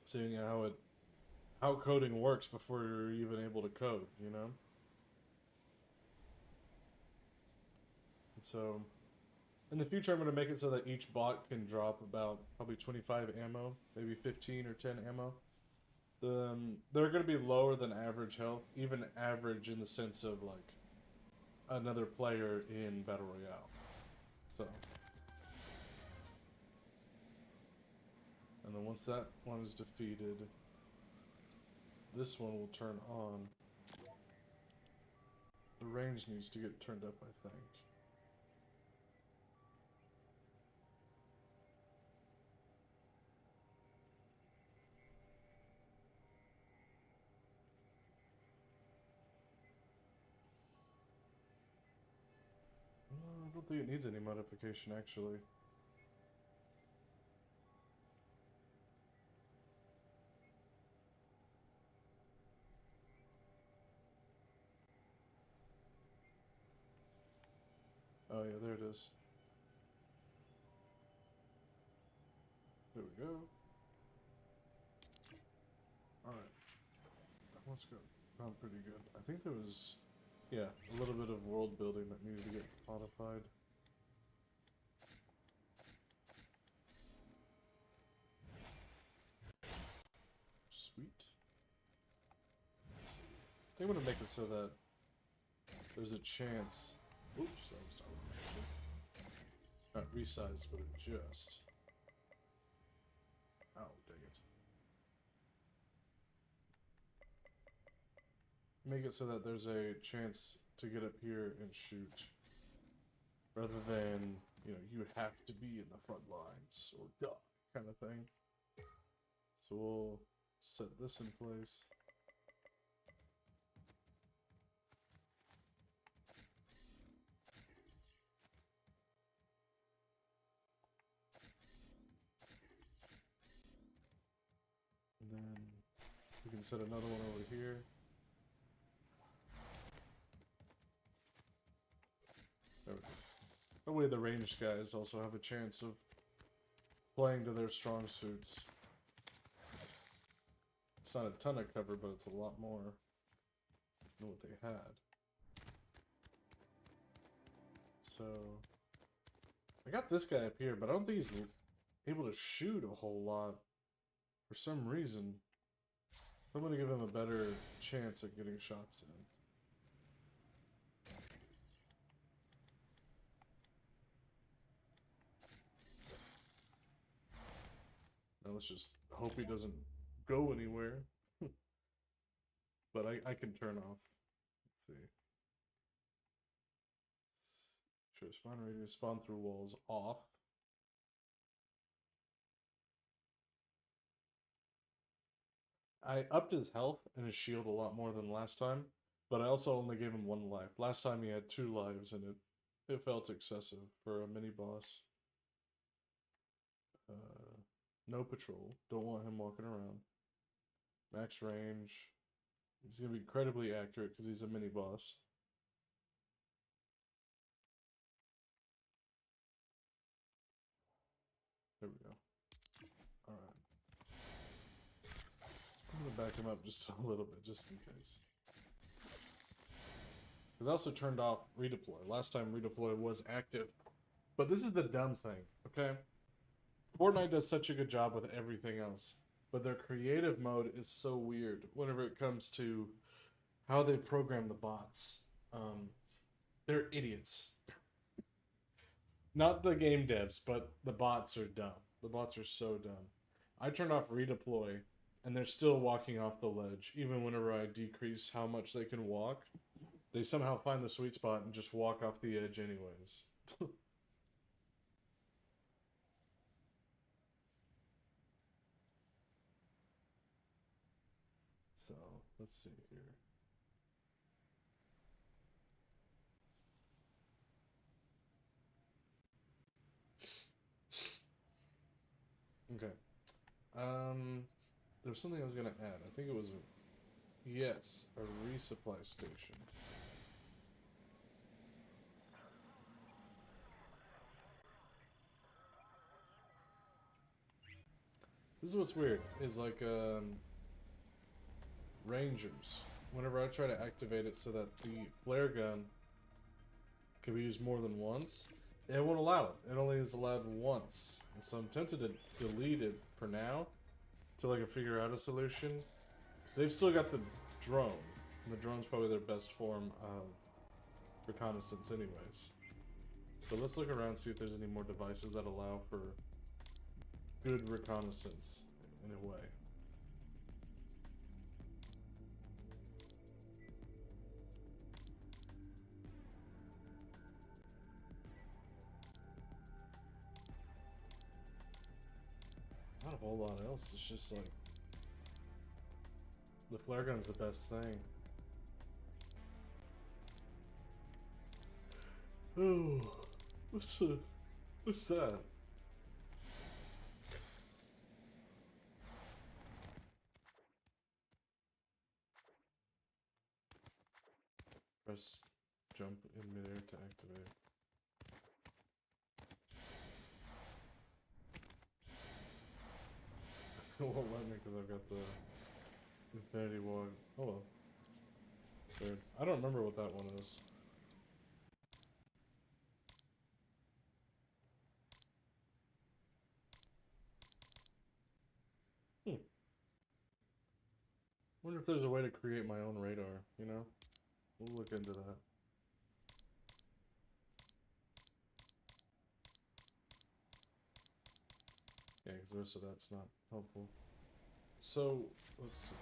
seeing how coding works before you're even able to code, you know? And so in the future I'm gonna make it so that each bot can drop about probably 25 ammo, maybe 15 or 10 ammo. They're gonna be lower than average health, even average in the sense of like another player in Battle Royale. So and then once that one is defeated, this one will turn on. The range needs to get turned up, I think. I don't think it needs any modification, actually. Oh yeah, there it is. There we go. Alright. That one's gone pretty good. I think there was, yeah, a little bit of world building that needed to get modified. Sweet. Let's see. I think I'm gonna make it so that there's a chance. Oops, that was not resized, but adjust. Oh, dang it. Make it so that there's a chance to get up here and shoot. Rather than, you know, you have to be in the front lines or die kind of thing. So we'll set this in place. And then we can set another one over here. There we go. That way the ranged guys also have a chance of playing to their strong suits. It's not a ton of cover, but it's a lot more than what they had. So I got this guy up here, but I don't think he's able to shoot a whole lot for some reason. So I'm going to give him a better chance at getting shots in. Now let's just hope he doesn't go anywhere. But I can turn off. Let's see. Sure, spawn radius, spawn through walls off. I upped his health and his shield a lot more than last time, but I also only gave him 1 life. Last time he had 2 lives, and it felt excessive for a mini boss. No patrol. Don't want him walking around. Max range. He's going to be incredibly accurate because he's a mini boss. There we go. Alright. I'm going to back him up just a little bit, just in case. Because I also turned off redeploy. Last time redeploy was active. But this is the dumb thing, okay? Fortnite does such a good job with everything else. But their creative mode is so weird whenever it comes to how they program the bots. They're idiots. Not the game devs, but the bots are dumb. The bots are so dumb. I turned off redeploy, and they're still walking off the ledge, even whenever I decrease how much they can walk. They somehow find the sweet spot and just walk off the edge anyways. So, let's see here. Okay. There's something I was gonna add. I think it was yes, a resupply station. This is what's weird, is like, Rangers. Whenever I try to activate it so that the flare gun can be used more than once, it won't allow it. It only is allowed once. And so I'm tempted to delete it for now, till I can figure out a solution. Because they've still got the drone. And the drone's probably their best form of reconnaissance anyways. So let's look around, see if there's any more devices that allow for good reconnaissance in a way. Not a whole lot else, it's just like the flare gun's the best thing. Oh, what's that? Press jump in midair to activate. It won't let me because I've got the infinity wog. Oh well. Weird. I don't remember what that one is. Wonder if there's a way to create my own radar, you know? We'll look into that. Yeah, because the rest of that's not helpful. So, let's see.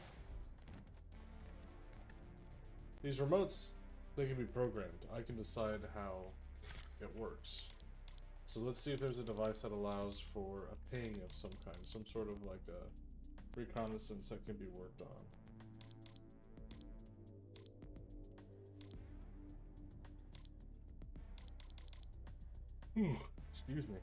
These remotes, they can be programmed. I can decide how it works. So let's see if there's a device that allows for a ping of some kind, some sort of like a reconnaissance that can be worked on. Excuse me.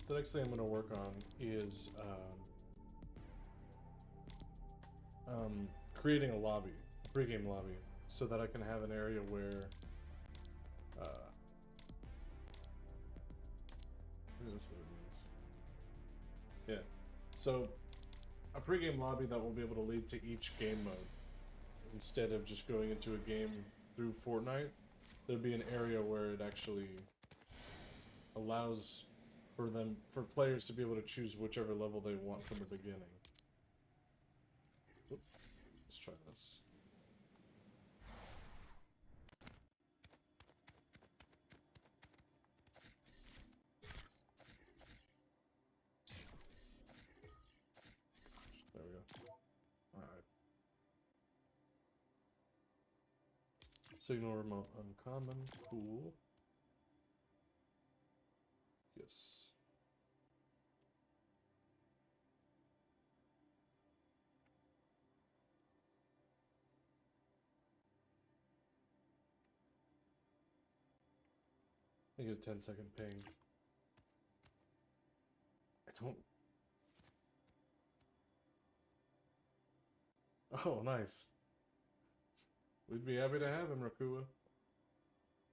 The next thing I'm going to work on is creating a lobby, a pregame lobby, so that I can have an area where maybe that's what it means. Yeah. So a pregame lobby that will be able to lead to each game mode. Instead of just going into a game through Fortnite, there'd be an area where it actually allows for players to be able to choose whichever level they want from the beginning. Oop. Let's try this. There we go. Alright. Signal remote uncommon. Cool. Yes. I get a 10-second ping. I don't... Oh, nice. We'd be happy to have him, Rakua.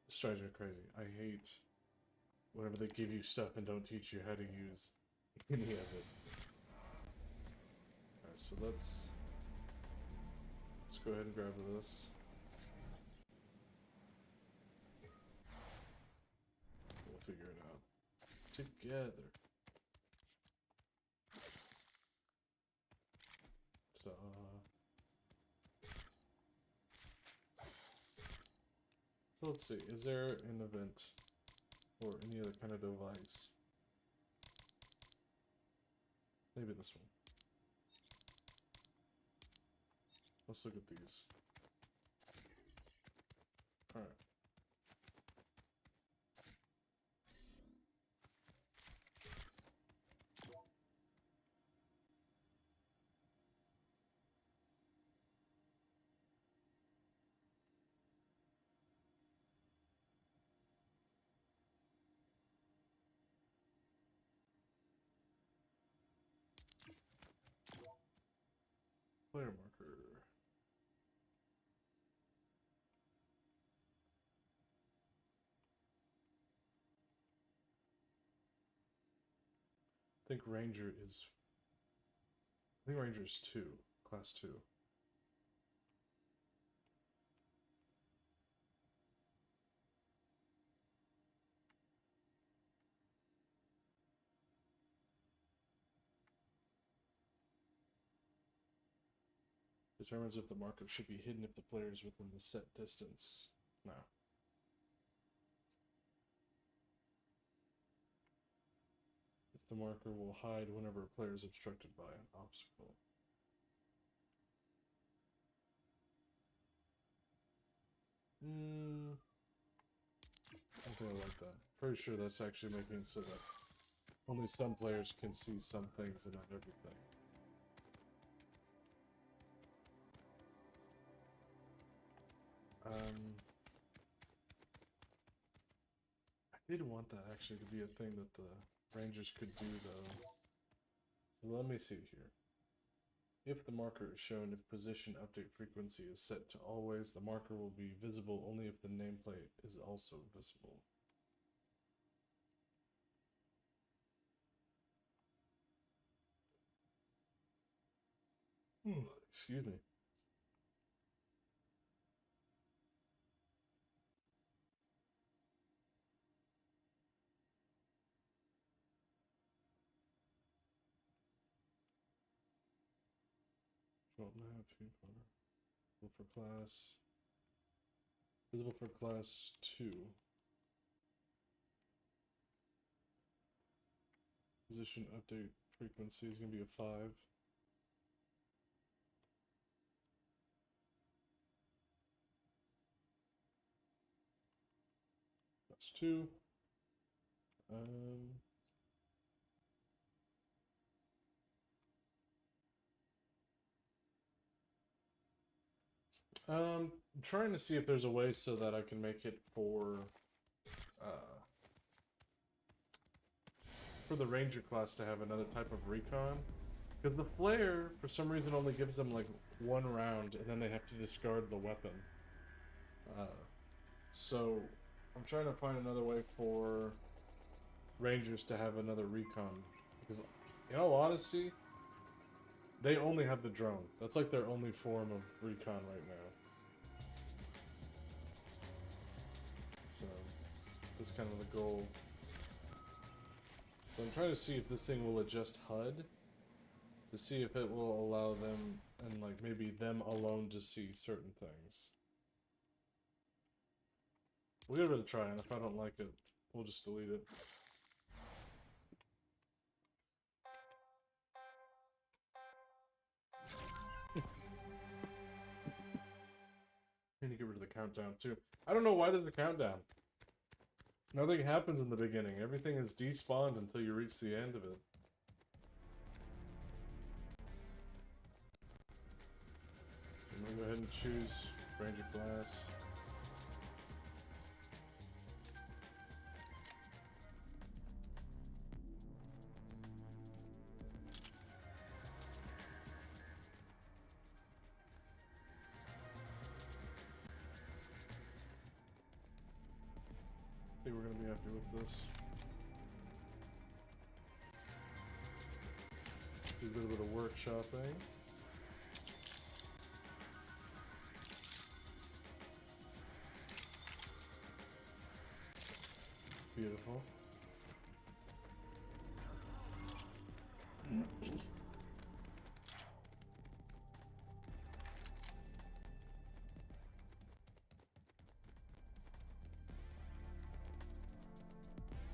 This drives me crazy. I hate whenever they give you stuff and don't teach you how to use any of it. Alright, so let's go ahead and grab this. We'll figure it out together. So, let's see, is there an event or any other kind of device? Maybe this one. Let's look at these. Alright. Player marker. I think Ranger is 2, class 2. Determines if the marker should be hidden if the player is within the set distance. No. If the marker will hide whenever a player is obstructed by an obstacle. I think I like that. Pretty sure that's actually making it so that only some players can see some things and not everything. I did want that actually to be a thing that the Rangers could do though. So let me see here. If the marker is shown, if position update frequency is set to always, the marker will be visible only if the nameplate is also visible. Ooh, excuse me. Short map, visible for class. Visible for class 2. Position update frequency is going to be a 5. Class 2. I'm trying to see if there's a way so that I can make it for the Ranger class to have another type of recon. Because the Flare, for some reason, only gives them like 1 round, and then they have to discard the weapon. So, I'm trying to find another way for Rangers to have another recon. Because, in all honesty, they only have the drone. That's like their only form of recon right now. So, that's kind of the goal. So I'm trying to see if this thing will adjust HUD. To see if it will allow them, and like maybe them alone, to see certain things. We'll give it a try, and if I don't like it, we'll just delete it. I need to get rid of the countdown, too. I don't know why there's a countdown. Nothing happens in the beginning. Everything is despawned until you reach the end of it. So I'm gonna go ahead and choose Ranger class. I think we're gonna be happy with this. Do a little bit of workshopping. Beautiful.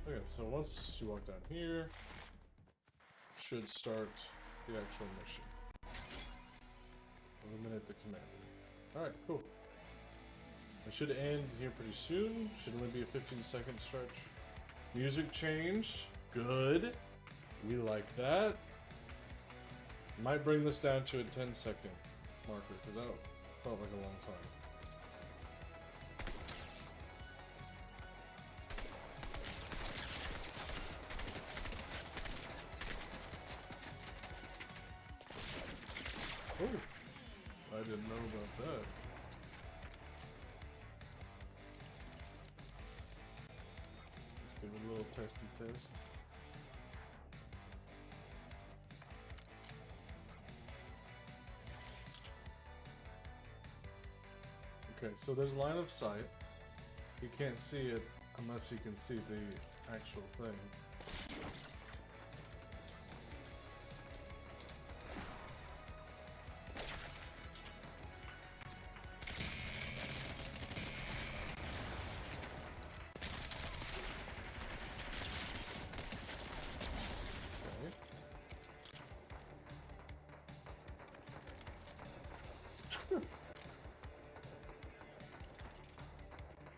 Okay, so once you walk down here, should start the actual mission. Eliminate the commander. Alright, cool. It should end here pretty soon. Should only be a 15-second stretch. Music changed. Good. We like that. Might bring this down to a 10-second marker, because that felt like a long time. Oh, I didn't know about that. Let's give it a little testy test. Okay, so there's line of sight. You can't see it unless you can see the actual thing.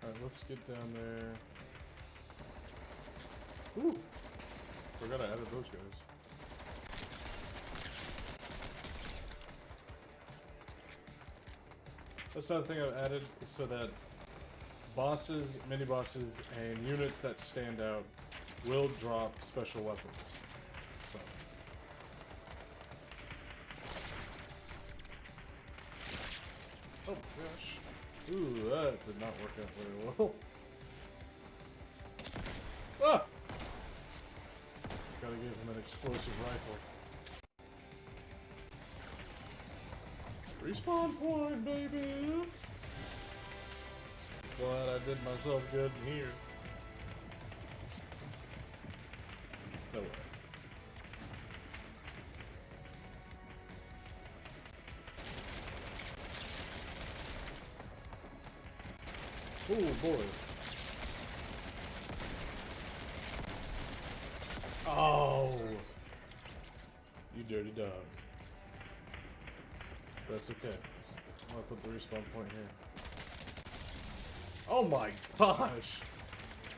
Alright, let's get down there. Ooh! Forgot I added those guys. That's another thing I've added, so that bosses, mini-bosses, and units that stand out will drop special weapons. So. Oh my gosh. Ooh, that did not work out very well. Ah! Gotta give him an explosive rifle. Respawn point, baby! Glad I did myself good in here. No way. Oh boy. Oh! You dirty dog. That's okay. I'm gonna put the respawn point here. Oh my gosh!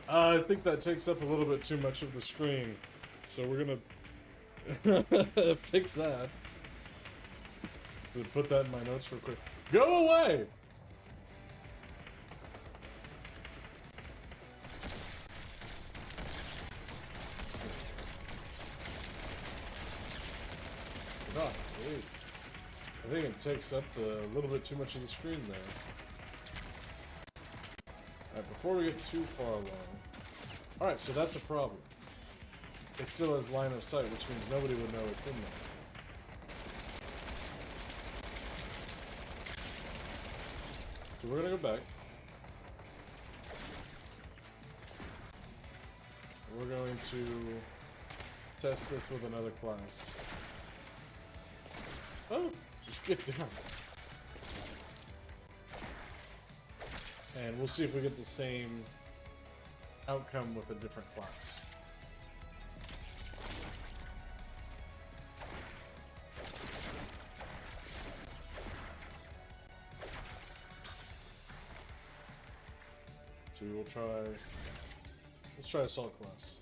I think that takes up a little bit too much of the screen. So we're gonna fix that. Put that in my notes real quick. Go away! God, wait. I think it takes up a little bit too much of the screen there. Alright, before we get too far along. Alright, so that's a problem. It still has line of sight, which means nobody would know it's in there. So we're gonna go back. We're going to test this with another class. Oh, just get down. And we'll see if we get the same outcome with a different class. So we will try... Let's try assault class.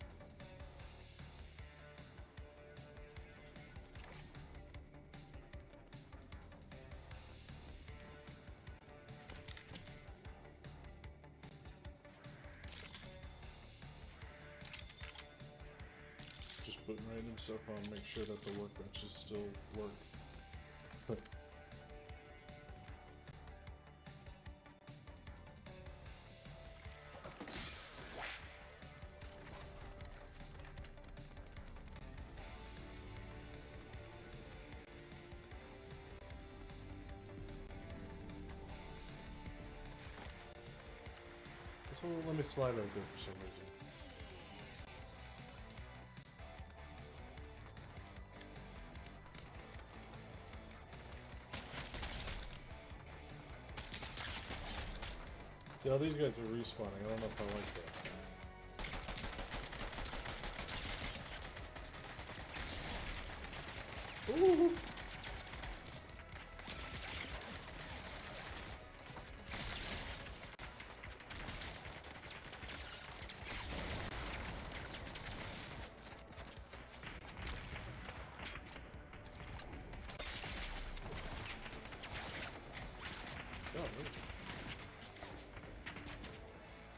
Just putting random stuff on, make sure that the workbenches still work. So let me slide right there for some reason. See, all these guys are respawning. I don't know if I like that. Ooh.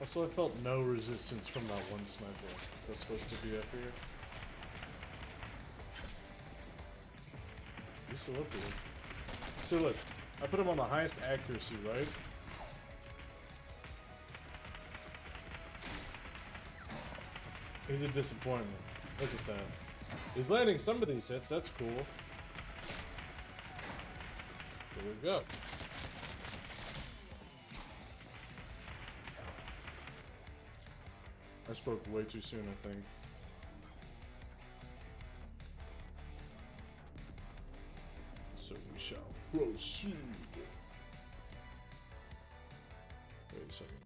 Also, I felt no resistance from that one sniper that's supposed to be up here. You still up here. So look, I put him on the highest accuracy, right? He's a disappointment. Look at that. He's landing some of these hits. That's cool. There we go. I spoke way too soon, I think. So we shall proceed. Wait a second.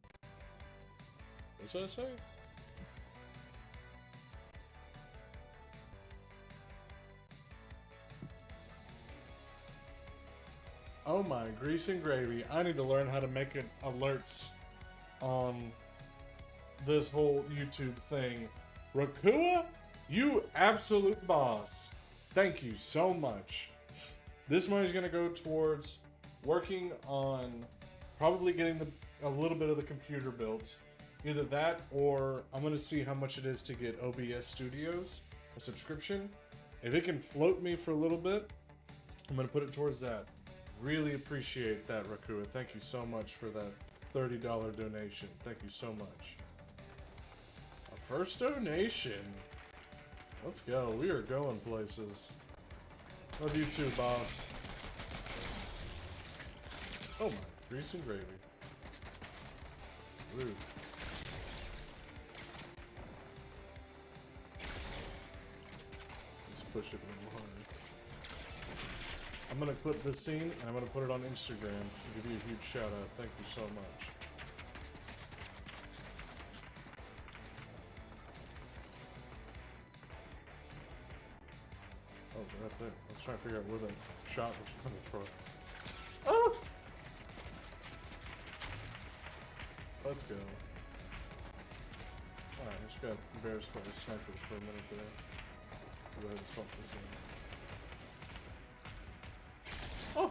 What's that say? Oh my, grease and gravy. I need to learn how to make it alerts on this whole YouTube thing. Rakua, you absolute boss. Thank you so much. This money is going to go towards working on probably getting a little bit of the computer built. Either that or I'm going to see how much it is to get OBS Studios, a subscription. If it can float me for a little bit, I'm going to put it towards that. Really appreciate that, Rakua. Thank you so much for that $30 donation. Thank you so much. Our first donation. Let's go. We are going places. Love you too, boss. Oh my, grease and gravy. Rude. Let's push it a little harder. I'm gonna clip this scene and I'm gonna put it on Instagram and give you a huge shout out. Thank you so much. Oh, they're right there. Let's try to figure out where that shot was coming from. Oh! Let's go. Alright, I just got embarrassed by the sniper for a minute there. Go ahead and swap this in. Oh!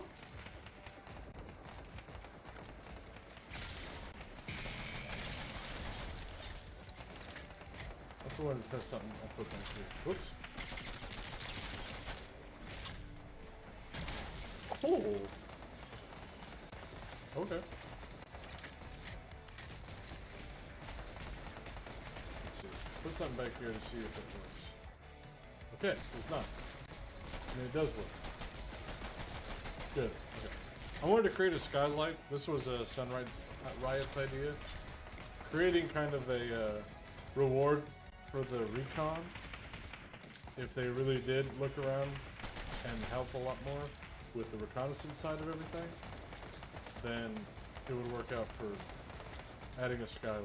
I also wanted to test something I put back here. Whoops. Oh! Okay. Let's see. Put something back here to see if it works. Okay, it's not. I mean, it does work. Good. Okay. I wanted to create a skylight. This was a Sunrise Riot's idea. Creating kind of a reward for the recon. If they really did look around and help a lot more with the reconnaissance side of everything, then it would work out for adding a skylight.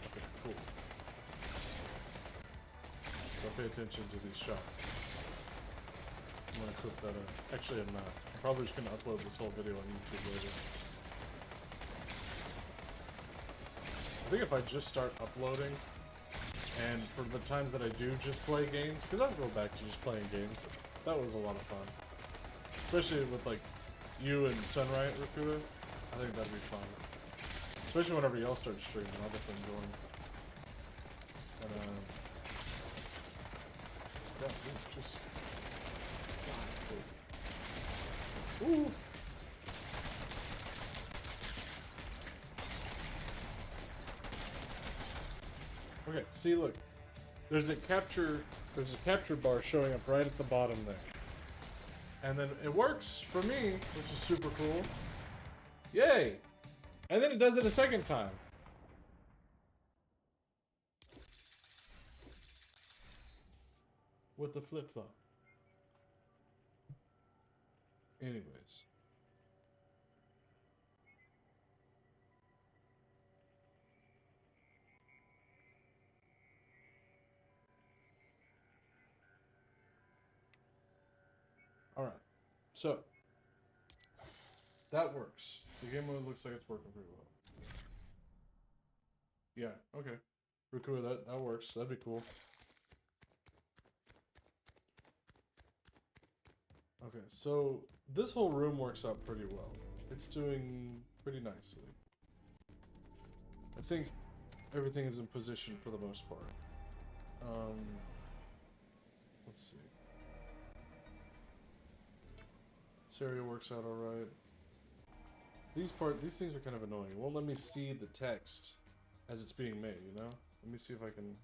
Okay, cool. So pay attention to these shots. I'm gonna clip that up. Actually, I'm not. I'm probably just gonna upload this whole video on YouTube later. I think if I just start uploading, and for the times that I do just play games, because I'll go back to just playing games. That was a lot of fun. Especially with like you and Sunright Recruiter. I think that'd be fun. Especially whenever y'all start streaming, I'll definitely join. And yeah, just ooh. Okay, see, look. There's a capture bar showing up right at the bottom there. And then it works for me, which is super cool. Yay! And then it does it a second time. With the flip-flop. Anyways. Alright. So. That works. The game mode looks like it's working pretty well. Yeah, okay. Pretty cool, that works. That'd be cool. Okay, so this whole room works out pretty well. It's doing pretty nicely. I think everything is in position for the most part. Let's see. area works out alright. These things are kind of annoying. It won't let me see the text as it's being made, you know? Let me see if I can...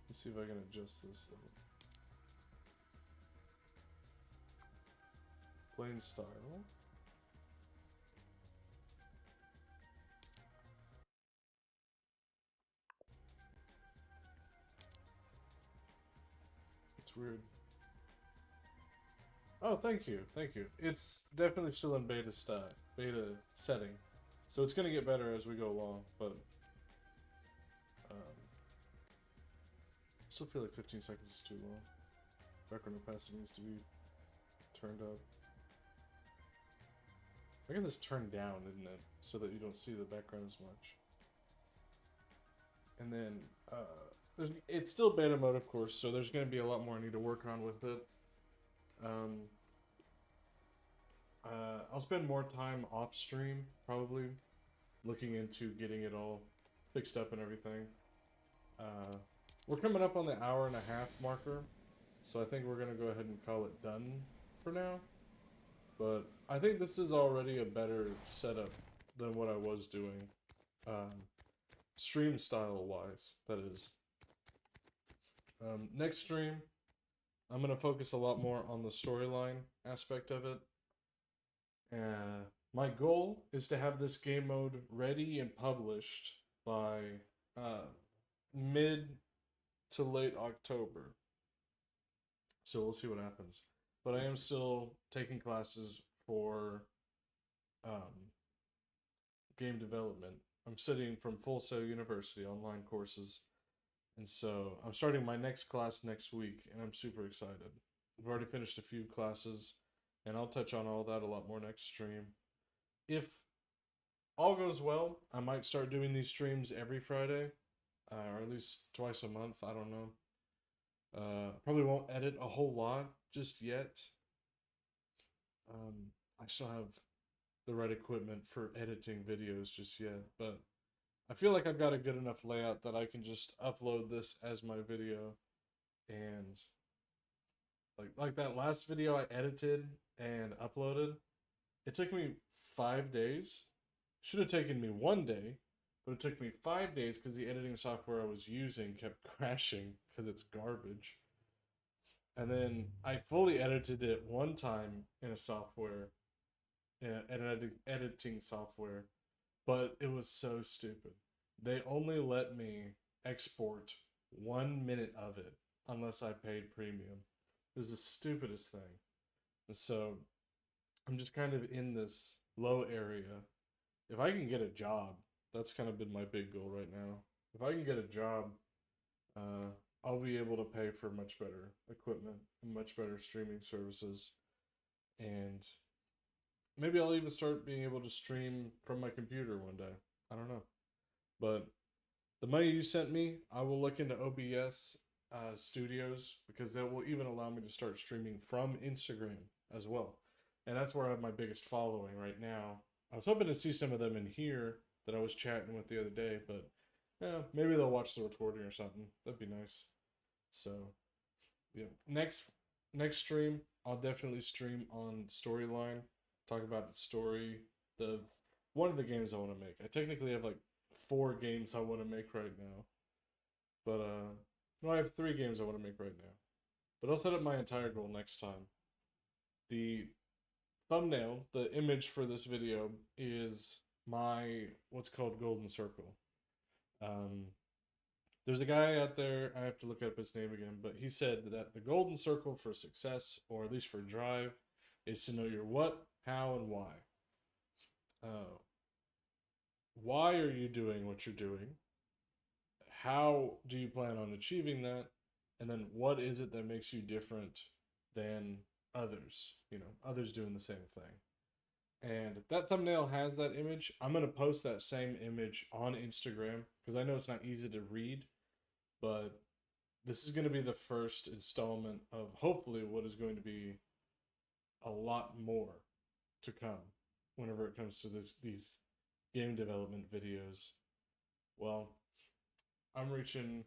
Let's see if I can adjust this a little. Plain style. It's weird. Oh, thank you, thank you. It's definitely still in beta setting, so it's gonna get better as we go along. But I still feel like 15 seconds is too long. Background opacity needs to be turned up. I guess it's turned down, isn't it, so that you don't see the background as much. And then it's still beta mode, of course, so there's gonna be a lot more I need to work on with it. I'll spend more time off stream, probably, looking into getting it all fixed up and everything. We're coming up on the hour-and-a-half marker, so I think we're gonna go ahead and call it done for now. But I think this is already a better setup than what I was doing, stream style-wise, that is. Next stream, I'm gonna focus a lot more on the storyline aspect of it. My goal is to have this game mode ready and published by mid to late October. So we'll see what happens. But I am still taking classes for game development. I'm studying from Full Sail University, online courses. And so I'm starting my next class next week, and I'm super excited. I've already finished a few classes, and I'll touch on all that a lot more next stream. If all goes well, I might start doing these streams every Friday, or at least twice a month, I don't know. Probably won't edit a whole lot just yet. I still have the right equipment for editing videos just yet, but I feel like I've got a good enough layout that I can just upload this as my video. And like that last video I edited and uploaded, it took me 5 days. Should have taken me 1 day, but it took me 5 days because the editing software I was using kept crashing because it's garbage. And then I fully edited it one time in a software, an editing software, but it was so stupid. They only let me export 1 minute of it unless I paid premium. It was the stupidest thing. And so I'm just kind of in this low area. If I can get a job, that's kind of been my big goal right now. If I can get a job, I'll be able to pay for much better equipment and much better streaming services. And maybe I'll even start being able to stream from my computer one day. I don't know. But the money you sent me, I will look into OBS studios because that will even allow me to start streaming from Instagram as well. And that's where I have my biggest following right now. I was hoping to see some of them in here that I was chatting with the other day, but maybe they'll watch the recording or something. That'd be nice. So, yeah. Next stream, I'll definitely stream on Storyline. Talk about the story. One of the games I want to make. I technically have like 4 games I want to make right now. But no, I have 3 games I want to make right now. But I'll set up my entire goal next time. The thumbnail, the image for this video is my what's called golden circle. There's a guy out there, I have to look up his name again, but he said that the golden circle for success, or at least for drive, is to know your what, how, and why. Why are you doing what you're doing? How do you plan on achieving that? And then what is it that makes you different than others? You know, others doing the same thing. And that thumbnail has that image. I'm going to post that same image on Instagram because I know it's not easy to read, but this is going to be the first installment of hopefully what is going to be a lot more to come whenever it comes to these game development videos. Well, I'm reaching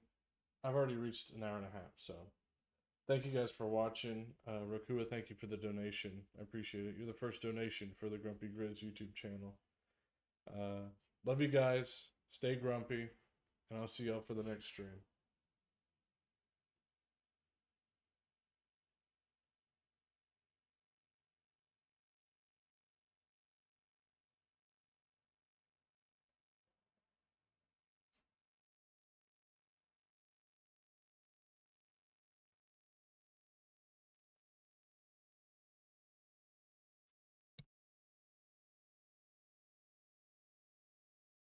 I've already reached an hour and a half, so thank you guys for watching. Rakua, thank you for the donation. I appreciate it. You're the first donation for the Grumpy Grizz YouTube channel. Love you guys. Stay grumpy, and I'll see y'all for the next stream.